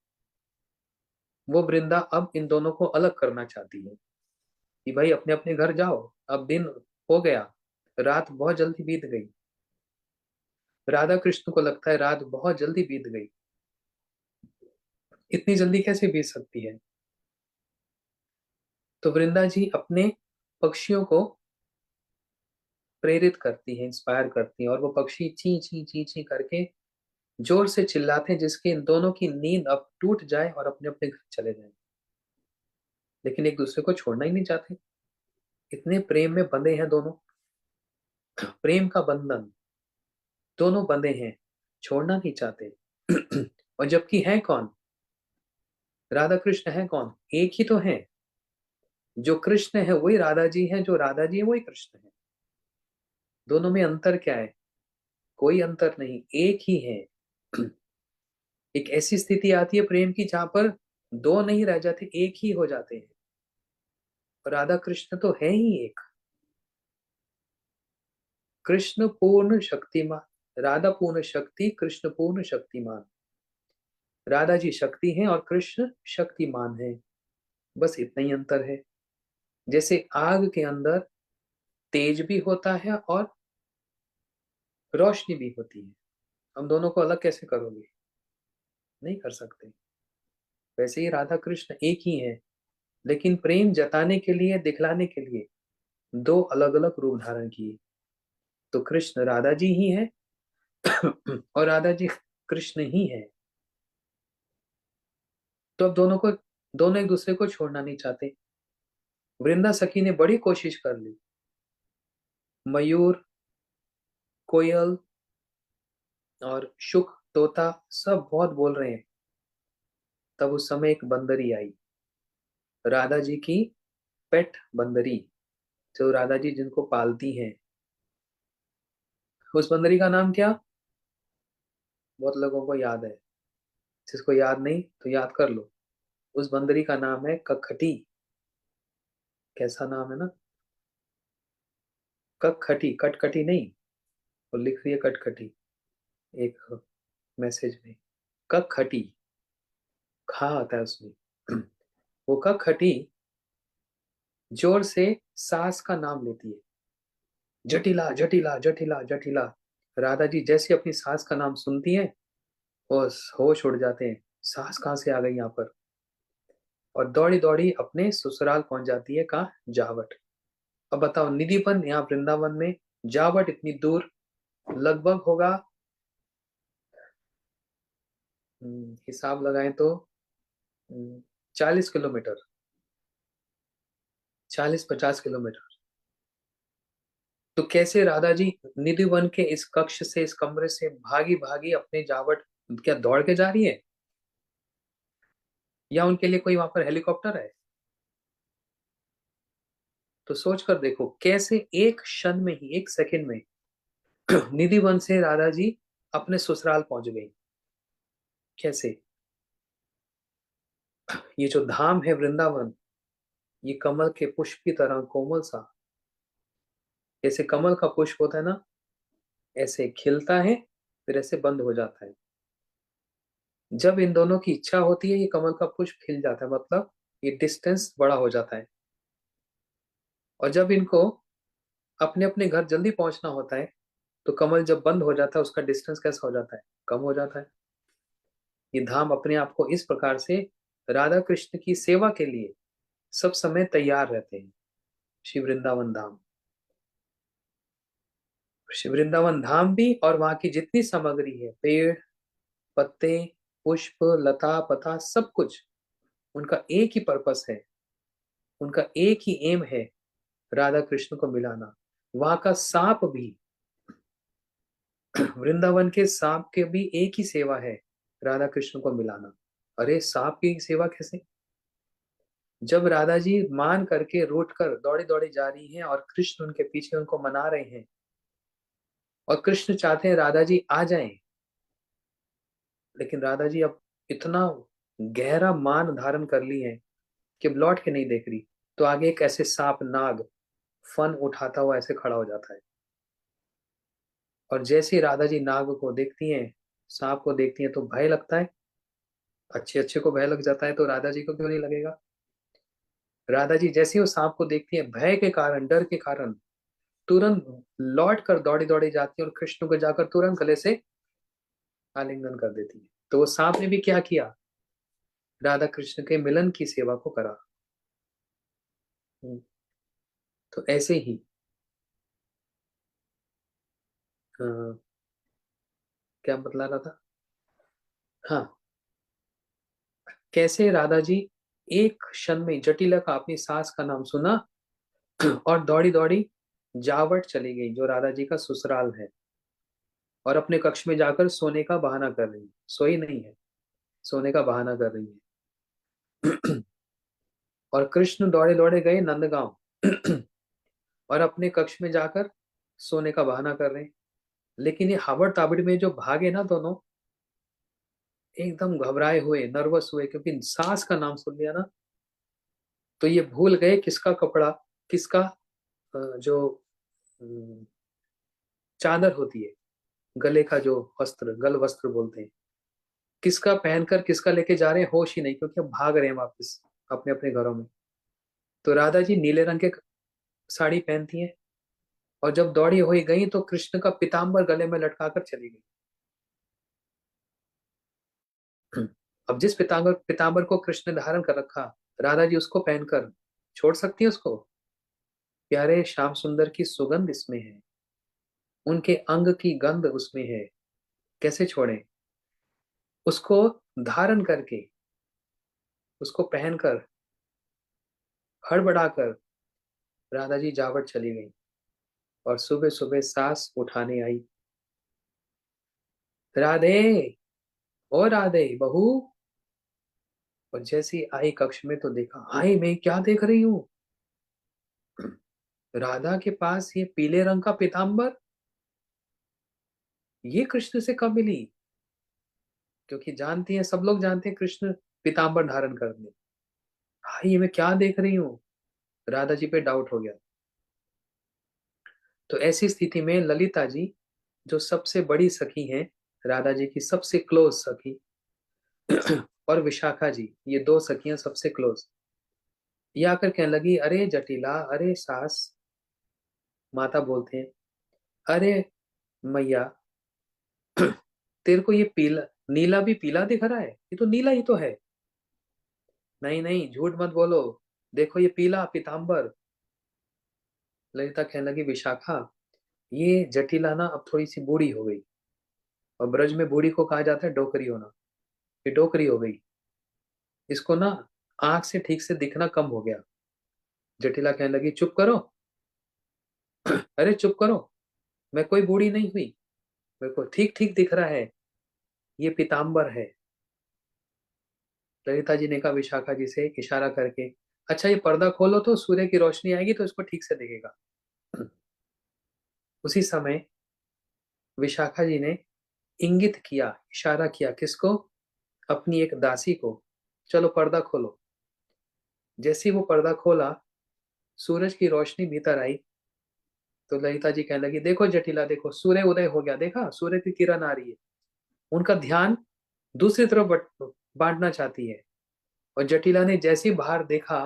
वो वृंदा अब इन दोनों को अलग करना चाहती है कि भाई अपने अपने घर जाओ, अब दिन हो गया, रात बहुत जल्दी बीत गई। राधा कृष्ण को लगता है रात बहुत जल्दी बीत गई, इतनी जल्दी कैसे बीत सकती है। तो वृंदा जी अपने पक्षियों को प्रेरित करती है, इंस्पायर करती है, और वो पक्षी ची ची ची ची करके जोर से चिल्लाते हैं, जिसके इन दोनों की नींद अब टूट जाए और अपने अपने घर चले जाए, लेकिन एक दूसरे को छोड़ना ही नहीं चाहते, इतने प्रेम में बंधे हैं दोनों। प्रेम का बंधन, दोनों बंधे हैं, छोड़ना नहीं चाहते। और जबकि है कौन? राधा कृष्ण है कौन? एक ही तो है। जो कृष्ण है वही राधा जी है, जो राधा जी है वही कृष्ण है। दोनों में अंतर क्या है? कोई अंतर नहीं, एक ही है। एक ऐसी स्थिति आती है प्रेम की जहां पर दो नहीं रह जाते, एक ही हो जाते हैं। और राधा कृष्ण तो है ही एक। कृष्ण पूर्ण शक्तिमान, राधा पूर्ण शक्ति, कृष्ण पूर्ण शक्तिमान। राधा जी शक्ति हैं और कृष्ण शक्तिमान है, बस इतना ही अंतर है। जैसे आग के अंदर तेज भी होता है और रोशनी भी होती है, हम दोनों को अलग कैसे करोगे? नहीं कर सकते। वैसे ही राधा कृष्ण एक ही है, लेकिन प्रेम जताने के लिए, दिखलाने के लिए दो अलग अलग रूप धारण किए। तो कृष्ण राधा जी ही है और राधा जी कृष्ण ही है। तो अब दोनों एक दूसरे को छोड़ना नहीं चाहते। वृंदा सखी ने बड़ी कोशिश कर ली, मयूर, कोयल और शुक, तोता सब बहुत बोल रहे हैं। तब उस समय एक बंदरी आई, राधा जी की पेट बंदरी, जो राधा जी जिनको पालती हैं। उस बंदरी का नाम क्या? बहुत लोगों को याद है, जिसको याद नहीं तो याद कर लो। उस बंदरी का नाम है कखटी। कैसा नाम है ना? कखटी, कटकटी नहीं। वो लिख रही है कटकटी एक मैसेज में, कखटी, खा आता है उसमें। वो कखटी जोर से सास का नाम लेती है, जटिला जटिला जटिला जटिला। राधा जी जैसे अपनी सास का नाम सुनती है, बस होश उड़ जाते हैं, सास कहाँ से आ गई यहाँ पर। और दौड़ी दौड़ी अपने ससुराल पहुंच जाती है, कहाँ? जावट। अब बताओ, निधिवन यहाँ वृंदावन में, जावट इतनी दूर, लगभग होगा, हिसाब लगाएं तो 40 किलोमीटर, 40-50 किलोमीटर। तो कैसे राधा जी निधिवन के इस कक्ष से, इस कमरे से भागी भागी अपने जावट, क्या दौड़ के जा रही है? या उनके लिए कोई वहां पर हेलीकॉप्टर है? तो सोच कर देखो कैसे एक क्षण में ही, एक सेकंड में निधिवन से राधा जी अपने ससुराल पहुंच गई। कैसे? ये जो धाम है वृंदावन, ये कमल के पुष्प की तरह कोमल सा, जैसे कमल का पुष्प होता है ना, ऐसे खिलता है, फिर ऐसे बंद हो जाता है। जब इन दोनों की इच्छा होती है, ये कमल का पुष्प खिल जाता है, मतलब ये डिस्टेंस बड़ा हो जाता है। और जब इनको अपने अपने घर जल्दी पहुंचना होता है, तो कमल जब बंद हो जाता है, उसका डिस्टेंस कैसा हो जाता है, कम हो जाता है। ये धाम अपने आप को इस प्रकार से राधा कृष्ण की सेवा के लिए सब समय तैयार रहते हैं। श्री वृंदावन धाम, श्री वृंदावन धाम भी और वहां की जितनी सामग्री है, पेड़, पत्ते, पुष्प, लता पता, सब कुछ, उनका एक ही पर्पस है, उनका एक ही एम है, राधा कृष्ण को मिलाना। वहां का सांप भी, वृंदावन के सांप के भी एक ही सेवा है, राधा कृष्ण को मिलाना। अरे सांप की सेवा कैसे? जब राधा जी मान करके रूठ कर दौड़ी दौड़ी जा रही हैं और कृष्ण उनके पीछे उनको मना रहे हैं, और कृष्ण चाहते हैं राधा जी आ जाएं, लेकिन राधा जी अब इतना गहरा मान धारण कर ली है कि अब लौट के नहीं देख रही, तो आगे एक ऐसे सांप नाग फन उठाता हुआ ऐसे खड़ा हो जाता है। और जैसे ही राधा जी नाग को देखती हैं, सांप को देखती हैं, तो भय लगता है। अच्छे अच्छे को भय लग जाता है, तो राधा जी को क्यों नहीं लगेगा? राधा जी जैसे ही वो सांप को देखती है, भय के कारण, डर के कारण, तुरंत लौट कर दौड़ी दौड़ी जाती है और कृष्ण को जाकर तुरंत गले से आलिंगन कर देती है। तो वो सांप ने भी क्या किया? राधा कृष्ण के मिलन की सेवा को करा। हम्म, तो ऐसे ही अ, क्या बतला रहा था? हाँ, कैसे राधा जी एक क्षण में जटिला का अपनी सास का नाम सुना और दौड़ी दौड़ी जावट चली गई, जो राधा जी का ससुराल है, और अपने कक्ष में जाकर सोने का बहाना कर रही है। सोई नहीं है, सोने का बहाना कर रही है। और कृष्ण दौड़े दौड़े गए नंदगांव और अपने कक्ष में जाकर सोने का बहाना कर रहे हैं। लेकिन ये हावड़ ताबड़ में जो भागे ना दोनों, एकदम घबराए हुए, नर्वस हुए, क्योंकि सास का नाम सुन लिया ना, तो ये भूल गए किसका कपड़ा, किसका जो चादर होती है, गले का जो वस्त्र, गल वस्त्र बोलते हैं, किसका पहनकर किसका लेके जा रहे हैं, होश ही नहीं, क्योंकि अब भाग रहे हैं वापस अपने अपने घरों में। तो राधा जी नीले रंग के साड़ी पहनती हैं, और जब दौड़ी हुई गई तो कृष्ण का पीताम्बर गले में लटका कर चली गई। अब जिस पीताम्बर पीताम्बर को कृष्ण ने धारण कर रखा, राधा जी उसको पहनकर छोड़ सकती है उसको? प्यारे श्याम सुंदर की सुगंध इसमें है, उनके अंग की गंध उसमें है, कैसे छोड़ें? उसको धारण करके, उसको पहनकर, हड़बड़ाकर राधा जी जावट चली गई, और सुबह सुबह सास उठाने आई, राधे, ओ राधे बहू। और जैसी आई कक्ष में, तो देखा, हाय मैं क्या देख रही हूँ, राधा के पास ये पीले रंग का पीताम्बर, ये कृष्ण से कब मिली? क्योंकि जानती है, सब लोग जानते हैं कृष्ण पीताम्बर धारण करते। हाय ये मैं क्या देख रही हूँ, राधा जी पे डाउट हो गया। तो ऐसी स्थिति में ललिता जी, जो सबसे बड़ी सखी हैं, राधा जी की सबसे क्लोज सखी, और विशाखा जी, ये दो सखियां सबसे क्लोज, ये आकर कहने लगी, अरे जटिला, अरे सास, माता बोलते हैं, अरे मैया, तेरे को ये पीला, नीला भी पीला दिख रहा है, ये तो नीला ही तो है। नहीं नहीं, झूठ मत बोलो, देखो ये पीला पीताम्बर। ललिता कहने लगी, विशाखा, ये जटिला ना अब थोड़ी सी बूढ़ी हो गई, और ब्रज में बूढ़ी को कहा जाता है डोकरी होना, ये डोकरी हो गई, इसको ना आंख से ठीक से दिखना कम हो गया। जटिला कहने लगी, चुप करो, अरे चुप करो, मैं कोई बूढ़ी नहीं हुई, मेरे को ठीक ठीक दिख रहा है, ये पीताम्बर है। ललिता जी ने कहा विशाखा जी से इशारा करके, अच्छा ये पर्दा खोलो तो सूर्य की रोशनी आएगी तो इसको ठीक से दिखेगा। उसी समय विशाखा जी ने इंगित किया, इशारा किया, किसको? अपनी एक दासी को, चलो पर्दा खोलो। जैसे ही वो पर्दा खोला, सूरज की रोशनी भीतर आई, तो ललिता जी कहने लगी, देखो जटिला, देखो सूर्य उदय हो गया, देखा सूर्य की किरण आ रही है। उनका ध्यान दूसरी तरफ बांटना चाहती है। और जटिला ने जैसे ही बाहर देखा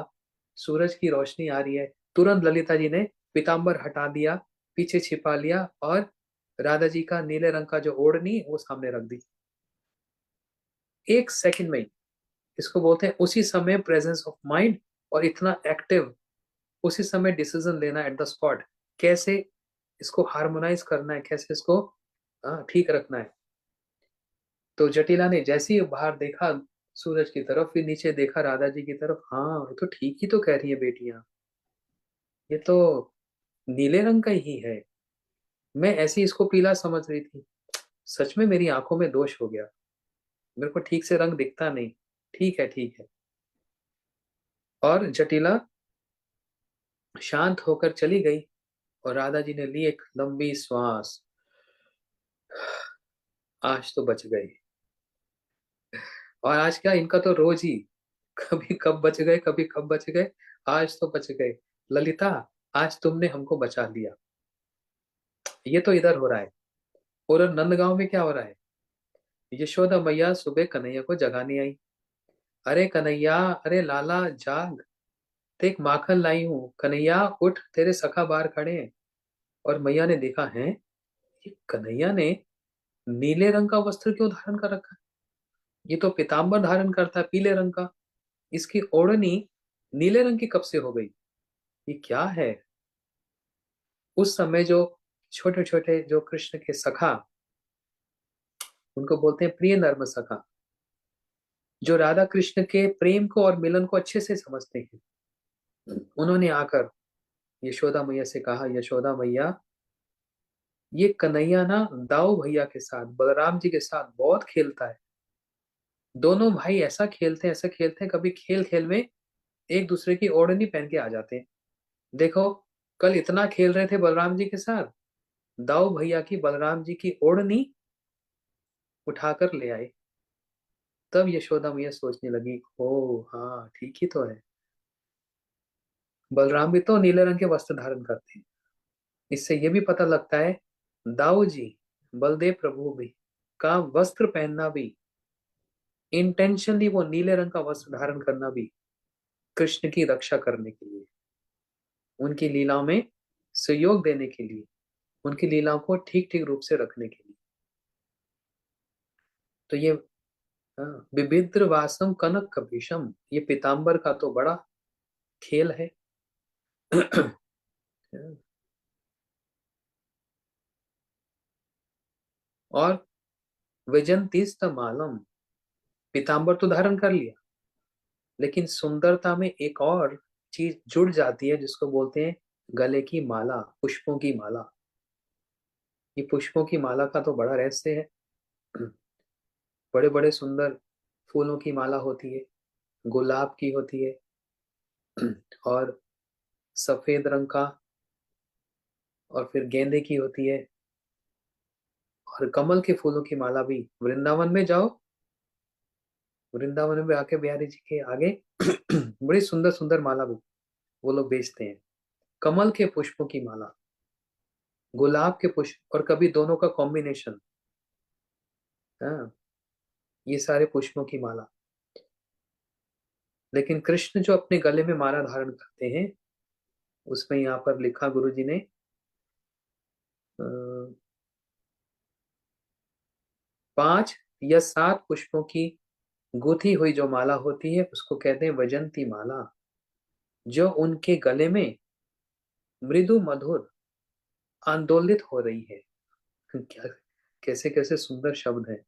सूरज की रोशनी आ रही है, तुरंत ललिता जी ने पीताम्बर हटा दिया, पीछे छिपा लिया, और राधा जी का नीले रंग का जो ओढ़नी वो सामने रख दी। एक सेकंड में ही। इसको बोलते हैं उसी समय प्रेजेंस ऑफ माइंड, और इतना एक्टिव, उसी समय डिसीजन लेना एट द स्पॉट, कैसे इसको हार्मोनाइज करना है, कैसे इसको ठीक रखना है। तो जटिला ने जैसे ही बाहर देखा सूरज की तरफ, फिर नीचे देखा राधा जी की तरफ, हाँ ये तो ठीक ही तो कह रही है बेटियां, ये तो नीले रंग का ही है। मैं ऐसे ही इसको पीला समझ रही थी, सच में मेरी आंखों में दोष हो गया, मेरे को ठीक से रंग दिखता नहीं। ठीक है, ठीक है। और जटिला शांत होकर चली गई, और राधा जी ने ली एक लंबी श्वास, आज तो बच गई। और आज क्या, इनका तो रोज ही, कभी कब बच गए, कभी कब बच गए, आज तो बच गए। ललिता, आज तुमने हमको बचा लिया। ये तो इधर हो रहा है। और नंदगांव में क्या हो रहा है, यशोदा मैया सुबह कन्हैया को जगाने आई। अरे कन्हैया, अरे लाला जाग, देख माखन लाई हूं, कन्हैया उठ, तेरे सखा बाहर खड़े हैं। और मैया ने देखा है, ये कन्हैया ने नीले रंग का वस्त्र क्यों धारण कर रखा है, ये तो पीताम्बर धारण करता है पीले रंग का, इसकी ओढ़नी नीले रंग की कब से हो गई, ये क्या है। उस समय जो छोटे छोटे जो कृष्ण के सखा, उनको बोलते हैं प्रिय नर्म सखा, जो राधा कृष्ण के प्रेम को और मिलन को अच्छे से समझते हैं, उन्होंने आकर यशोदा मैया से कहा, यशोदा मैया, ये कन्हैया ना दाऊ भैया के साथ, बलराम जी के साथ बहुत खेलता है। दोनों भाई ऐसा खेलते हैं, ऐसा खेलते हैं, कभी खेल खेल में एक दूसरे की ओढ़नी पहन के आ जाते हैं। देखो, कल इतना खेल रहे थे बलराम जी के साथ, दाऊ भैया की बलराम जी की ओढ़नी उठाकर ले आए। तब यशोदा मैया सोचने लगी, ओ हाँ ठीक ही तो है, बलराम भी तो नीले रंग के वस्त्र धारण करते हैं। इससे ये भी पता लगता है, दाऊ जी, बलदेव प्रभु भी का वस्त्र पहनना भी, इंटेंशनली वो नीले रंग का वस्त्र धारण करना भी कृष्ण की रक्षा करने के लिए, उनकी लीलाओं में सहयोग देने के लिए, उनकी लीलाओं को ठीक ठीक रूप से रखने के लिए। तो ये विभिद्र वासम कनक कपीशम, ये पीताम्बर का तो बड़ा खेल है। और विजंतीस्त मालम, पीताम्बर तो धारण कर लिया, लेकिन सुंदरता में एक और चीज जुड़ जाती है, जिसको बोलते हैं गले की माला, पुष्पों की माला। ये पुष्पों की माला का तो बड़ा रहस्य है। बड़े बड़े सुंदर फूलों की माला होती है, गुलाब की होती है, और सफेद रंग का, और फिर गेंदे की होती है, और कमल के फूलों की माला भी। वृंदावन में जाओ, वृंदावन में आके बिहारी जी के आगे बड़ी सुंदर सुंदर माला भी वो लोग बेचते हैं। कमल के पुष्पों की माला, गुलाब के पुष्प, और कभी दोनों का कॉम्बिनेशन। हाँ, ये सारे पुष्पों की माला। लेकिन कृष्ण जो अपने गले में माला धारण करते हैं, उसमें यहाँ पर लिखा गुरु जी ने, 5 या 7 पुष्पों की गुथी हुई जो माला होती है, उसको कहते हैं वजंती माला, जो उनके गले में मृदु मधुर आंदोलित हो रही है। क्या, कैसे कैसे सुंदर शब्द है,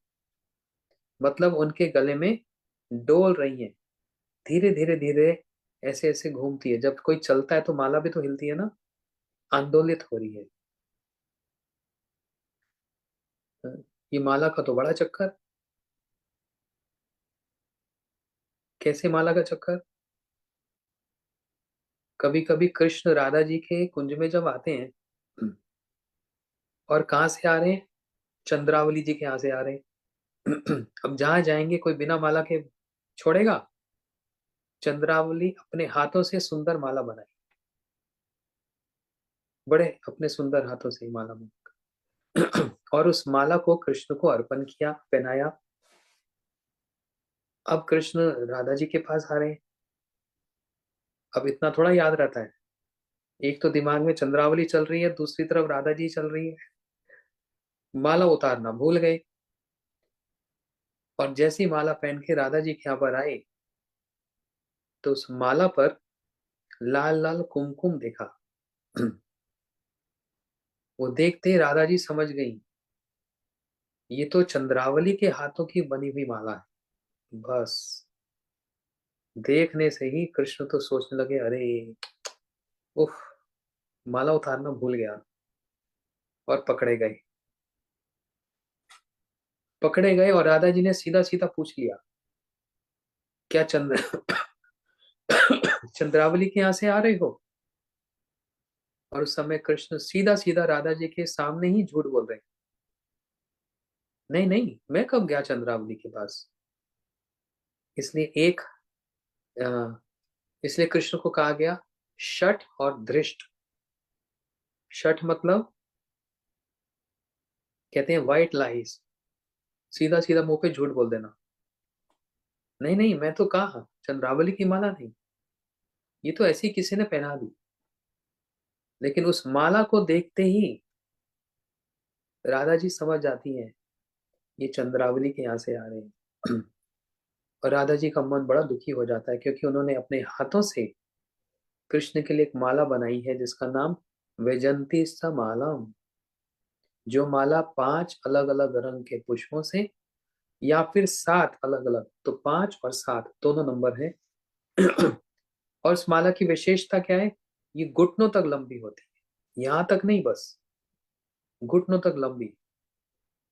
मतलब उनके गले में डोल रही है, धीरे धीरे धीरे, ऐसे ऐसे घूमती है। जब कोई चलता है तो माला भी तो हिलती है ना, आंदोलित हो रही है। ये माला का तो बड़ा चक्कर। कैसे माला का चक्कर, कभी कभी कृष्ण राधा जी के कुंज में जब आते हैं, और कहाँ से आ रहे हैं, चंद्रावली जी के यहाँ से आ रहे हैं। अब जहां जाएंगे कोई बिना माला के छोड़ेगा। चंद्रावली अपने हाथों से सुंदर माला बनाई, बड़े अपने सुंदर हाथों से ही माला और उस माला को कृष्ण को अर्पण किया, पहनाया। अब कृष्ण राधा जी के पास आ रहे हैं। अब इतना थोड़ा याद रहता है, एक तो दिमाग में चंद्रावली चल रही है, दूसरी तरफ राधा जी चल रही है। माला उतारना भूल गए। और जैसी माला पहन के राधा जी के यहाँ पर आए, तो उस माला पर लाल लाल कुमकुम देखा। वो देखते ही राधा जी समझ गई, ये तो चंद्रावली के हाथों की बनी हुई माला है। बस देखने से ही कृष्ण तो सोचने लगे, अरे उफ, माला उतारना भूल गया। और पकड़े गए। पकड़े गए और राधा जी ने सीधा सीधा पूछ लिया, क्या चंद्र चंद्रावली के यहाँ से आ रहे हो? और उस समय कृष्ण सीधा सीधा राधा जी के सामने ही झूठ बोल रहे, नहीं नहीं, मैं कब गया चंद्रावली के पास। इसलिए एक अ, इसलिए कृष्ण को कहा गया शठ और धृष्ट। शठ मतलब कहते हैं व्हाइट लाइज, सीधा सीधा मुंह पे झूठ बोल देना। नहीं नहीं, मैं तो कहा चंद्रावली की माला नहीं, ये तो ऐसी किसी ने पहना दी। लेकिन उस माला को देखते ही राधा जी समझ जाती हैं, ये चंद्रावली के यहाँ से आ रहे हैं। और राधा जी का मन बड़ा दुखी हो जाता है, क्योंकि उन्होंने अपने हाथों से कृष्ण के लिए एक माला बनाई है जिसका नाम वैजंती सा माला। जो माला 5 अलग अलग रंग के पुष्पों से, या फिर 7 अलग अलग, तो 5 और 7 दोनों नंबर है। और इस माला की विशेषता क्या है, ये घुटनों तक लंबी होती है, यहां तक नहीं, बस घुटनों तक लंबी।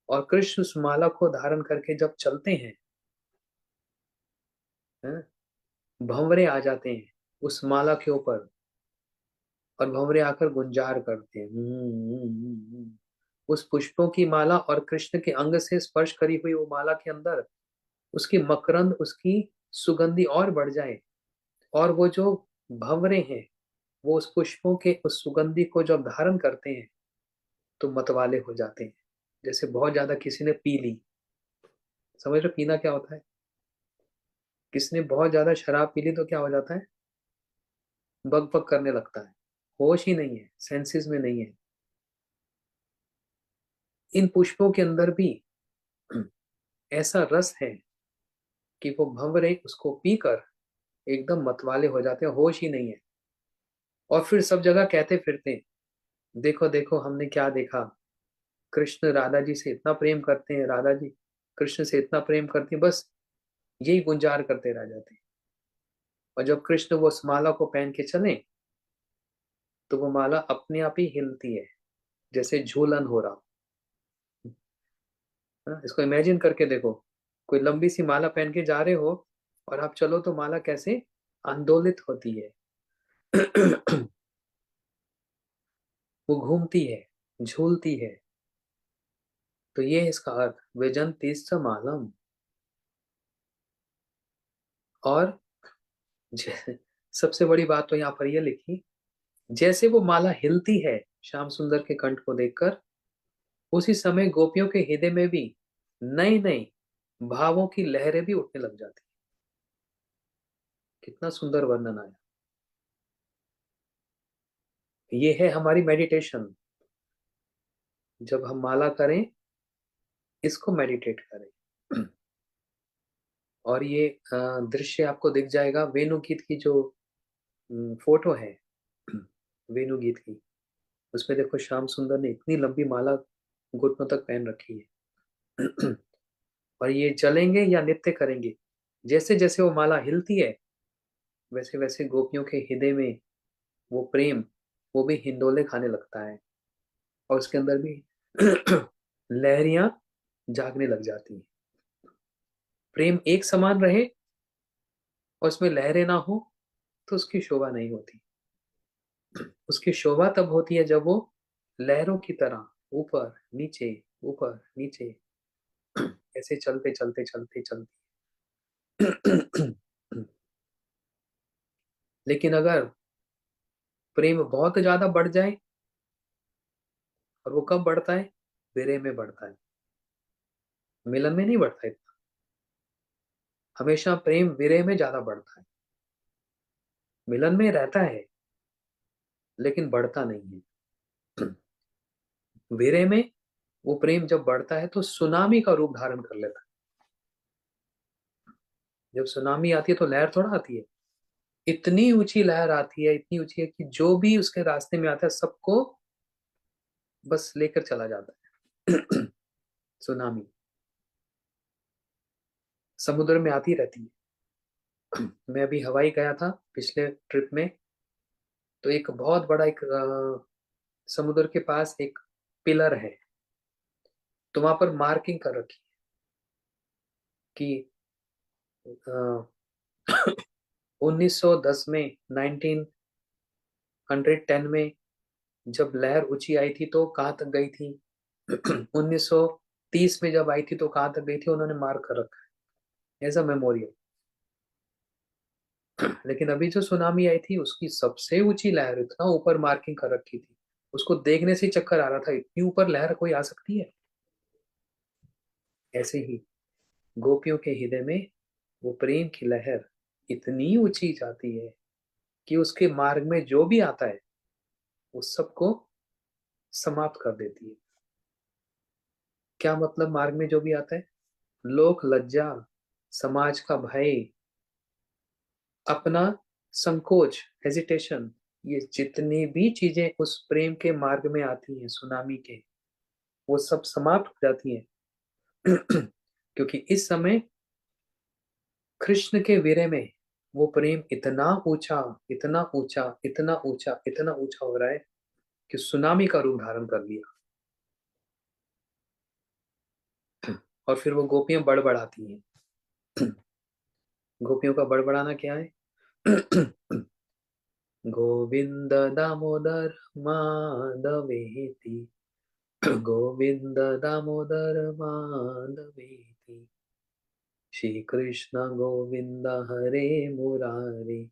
और कृष्ण उस माला को धारण करके जब चलते हैं, हैं, भंवरे आ जाते हैं उस माला के ऊपर। और भंवरे आकर गुंजार करते हैं, उस पुष्पों की माला और कृष्ण के अंग से स्पर्श करी हुई वो माला के अंदर उसकी मकरंद, उसकी सुगंधी और बढ़ जाए। और वो जो भंवरे हैं, वो उस पुष्पों के उस सुगंधी को जब धारण करते हैं, तो मतवाले हो जाते हैं। जैसे बहुत ज्यादा किसी ने पी ली, समझ रहे हो पीना क्या होता है? किसी ने बहुत ज्यादा शराब पी ली तो क्या हो जाता है, बग बग करने लगता है, होश ही नहीं है, सेंसेस में नहीं है। इन पुष्पों के अंदर भी ऐसा रस है कि वो भंवरे उसको पीकर एकदम मतवाले हो जाते हैं, होश ही नहीं है। और फिर सब जगह कहते फिरते हैं, देखो देखो हमने क्या देखा, कृष्ण राधा जी से इतना प्रेम करते हैं, राधा जी कृष्ण से इतना प्रेम करती हैं, बस यही गुंजार करते रह जाते हैं। और जब कृष्ण वो उस माला को पहन के चले, तो वो माला अपने आप ही हिलती है, जैसे झूलन हो रहा। हाँ, इसको इमेजिन करके देखो, कोई लंबी सी माला पहन के जा रहे हो, और आप चलो तो माला कैसे आंदोलित होती है। वो घूमती है, झूलती है। तो ये है इसका अर्थ, व्यजंती मालम। और सबसे बड़ी बात तो यहाँ पर यह लिखी, जैसे वो माला हिलती है श्याम सुंदर के कंठ को देखकर, उसी समय गोपियों के हृदय में भी नई नई भावों की लहरें भी उठने लग जाती। कितना सुंदर वर्णन आया। ये है हमारी मेडिटेशन। जब हम माला करें, इसको मेडिटेट करें। और ये दृश्य आपको दिख जाएगा वेणु गीत की जो फोटो है, वेणु गीत की। उसमें देखो श्याम सुंदर ने इतनी लंबी माला घुटनों तक पहन रखी है। और ये चलेंगे या नृत्य करेंगे, जैसे जैसे वो माला हिलती है, वैसे वैसे गोपियों के हृदय में वो प्रेम, वो भी हिंडोले खाने लगता है। और उसके अंदर भी लहरियां जागने लग जाती हैं। प्रेम एक समान रहे और उसमें लहरें ना हो, तो उसकी शोभा नहीं होती। उसकी शोभा तब होती है जब वो लहरों की तरह ऊपर नीचे, ऊपर नीचे, ऐसे चलते चलते चलते चलते। लेकिन अगर प्रेम बहुत ज्यादा बढ़ जाए, और वो कब बढ़ता है? विरह में बढ़ता है, मिलन में नहीं बढ़ता है। हमेशा प्रेम विरह में ज्यादा बढ़ता है, मिलन में रहता है लेकिन बढ़ता नहीं है। विरह में वो प्रेम जब बढ़ता है तो सुनामी का रूप धारण कर लेता है। जब सुनामी आती है तो लहर थोड़ा आती है, इतनी ऊंची लहर आती है, इतनी ऊंची है कि जो भी उसके रास्ते में आता है सबको बस लेकर चला जाता है। सुनामी समुद्र में आती रहती है। मैं अभी हवाई गया था पिछले ट्रिप में, तो एक बहुत बड़ा एक समुद्र के पास एक पिलर है, तो वहां पर मार्किंग कर रखी है कि 1910 में, 1910 में जब लहर ऊंची आई थी तो कहाँ तक गई थी। 1930 में जब आई थी तो कहाँ तक गई थी, उन्होंने मार्क कर रखा है एज अ मेमोरियल। लेकिन अभी जो सुनामी आई थी उसकी सबसे ऊंची लहर इतना ऊपर मार्किंग कर रखी थी, उसको देखने से ही चक्कर आ रहा था, इतनी ऊपर लहर कोई आ सकती है। ऐसे ही गोपियों के हृदय में वो प्रेम की लहर इतनी ऊंची जाती है कि उसके मार्ग में जो भी आता है उस सबको समाप्त कर देती है। क्या मतलब मार्ग में जो भी आता है? लोक लज्जा, समाज का भय, अपना संकोच, हेजिटेशन, ये जितनी भी चीजें उस प्रेम के मार्ग में आती हैं सुनामी के, वो सब समाप्त हो जाती हैं। क्योंकि इस समय कृष्ण के विरह में वो प्रेम इतना ऊंचा, इतना ऊंचा, इतना ऊंचा, इतना ऊंचा हो रहा है कि सुनामी का रूप धारण कर लिया। और फिर वो गोपियां बड़बड़ाती हैं। गोपियों का बड़बड़ाना क्या है? गोविंद दामोदर माधवेति, गोविंद दामोदर माधवेति, श्री कृष्ण गोविंद हरे मुरारे,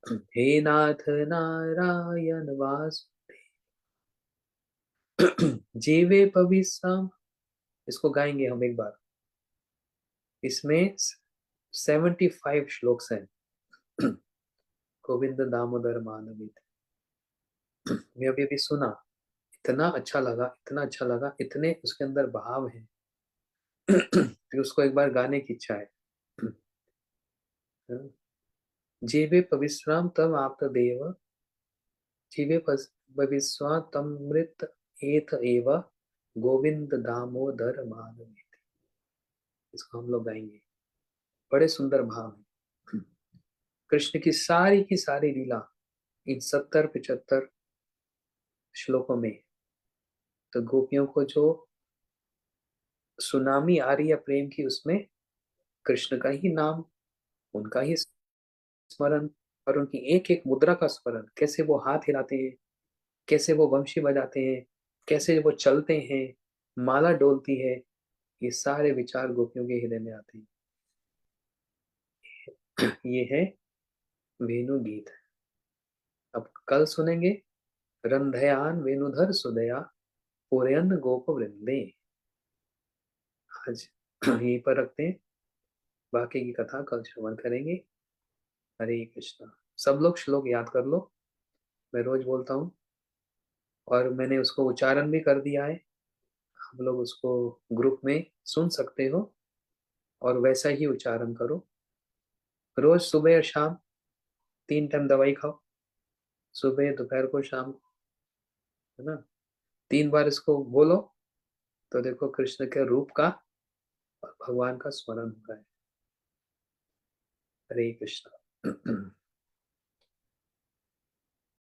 हे नाथ नारायण वासुदेव। जीवे पवित्रम, इसको गाएंगे हम एक बार। इसमें 75 श्लोक्स हैं। गोविंद दामोदर माधवेति। मैं अभी अभी सुना, इतना अच्छा लगा, इतना अच्छा लगा, इतने उसके अंदर भाव हैं कि उसको एक बार गाने की इच्छा है। जीवे पविश्राम तम आप्त देव, जीवे पविश्वातमृत एत एव, गोविंद दामोदर माधव। इसको हम लोग गाएंगे, बड़े सुंदर भाव है। कृष्ण की सारी लीला इन 70-75 श्लोकों में। तो गोपियों को जो सुनामी आ रही है प्रेम की, उसमें कृष्ण का ही नाम, उनका ही स्मरण, और उनकी एक एक मुद्रा का स्मरण, कैसे वो हाथ हिलाते हैं, कैसे वो वंशी बजाते हैं, कैसे वो चलते हैं, माला डोलती है, ये सारे विचार गोपियों के हृदय में आते हैं। ये है वेणु गीत। अब कल सुनेंगे रंधयान वेणुधर सुदया, पुरयन गोप वृंदे। आज यहीं पर रखते हैं, बाकी की कथा कल श्रवण करेंगे। हरे कृष्णा। सब लोग श्लोक याद कर लो, मैं रोज बोलता हूँ, और मैंने उसको उच्चारण भी कर दिया है। हम लोग उसको ग्रुप में सुन सकते हो और वैसा ही उच्चारण करो। रोज सुबह और शाम 3 टाइम दवाई खाओ, सुबह, दोपहर को, शाम को, है ना? 3 बार इसको बोलो तो देखो कृष्ण के रूप का और भगवान का स्मरण हो रहा है। हरे कृष्णा।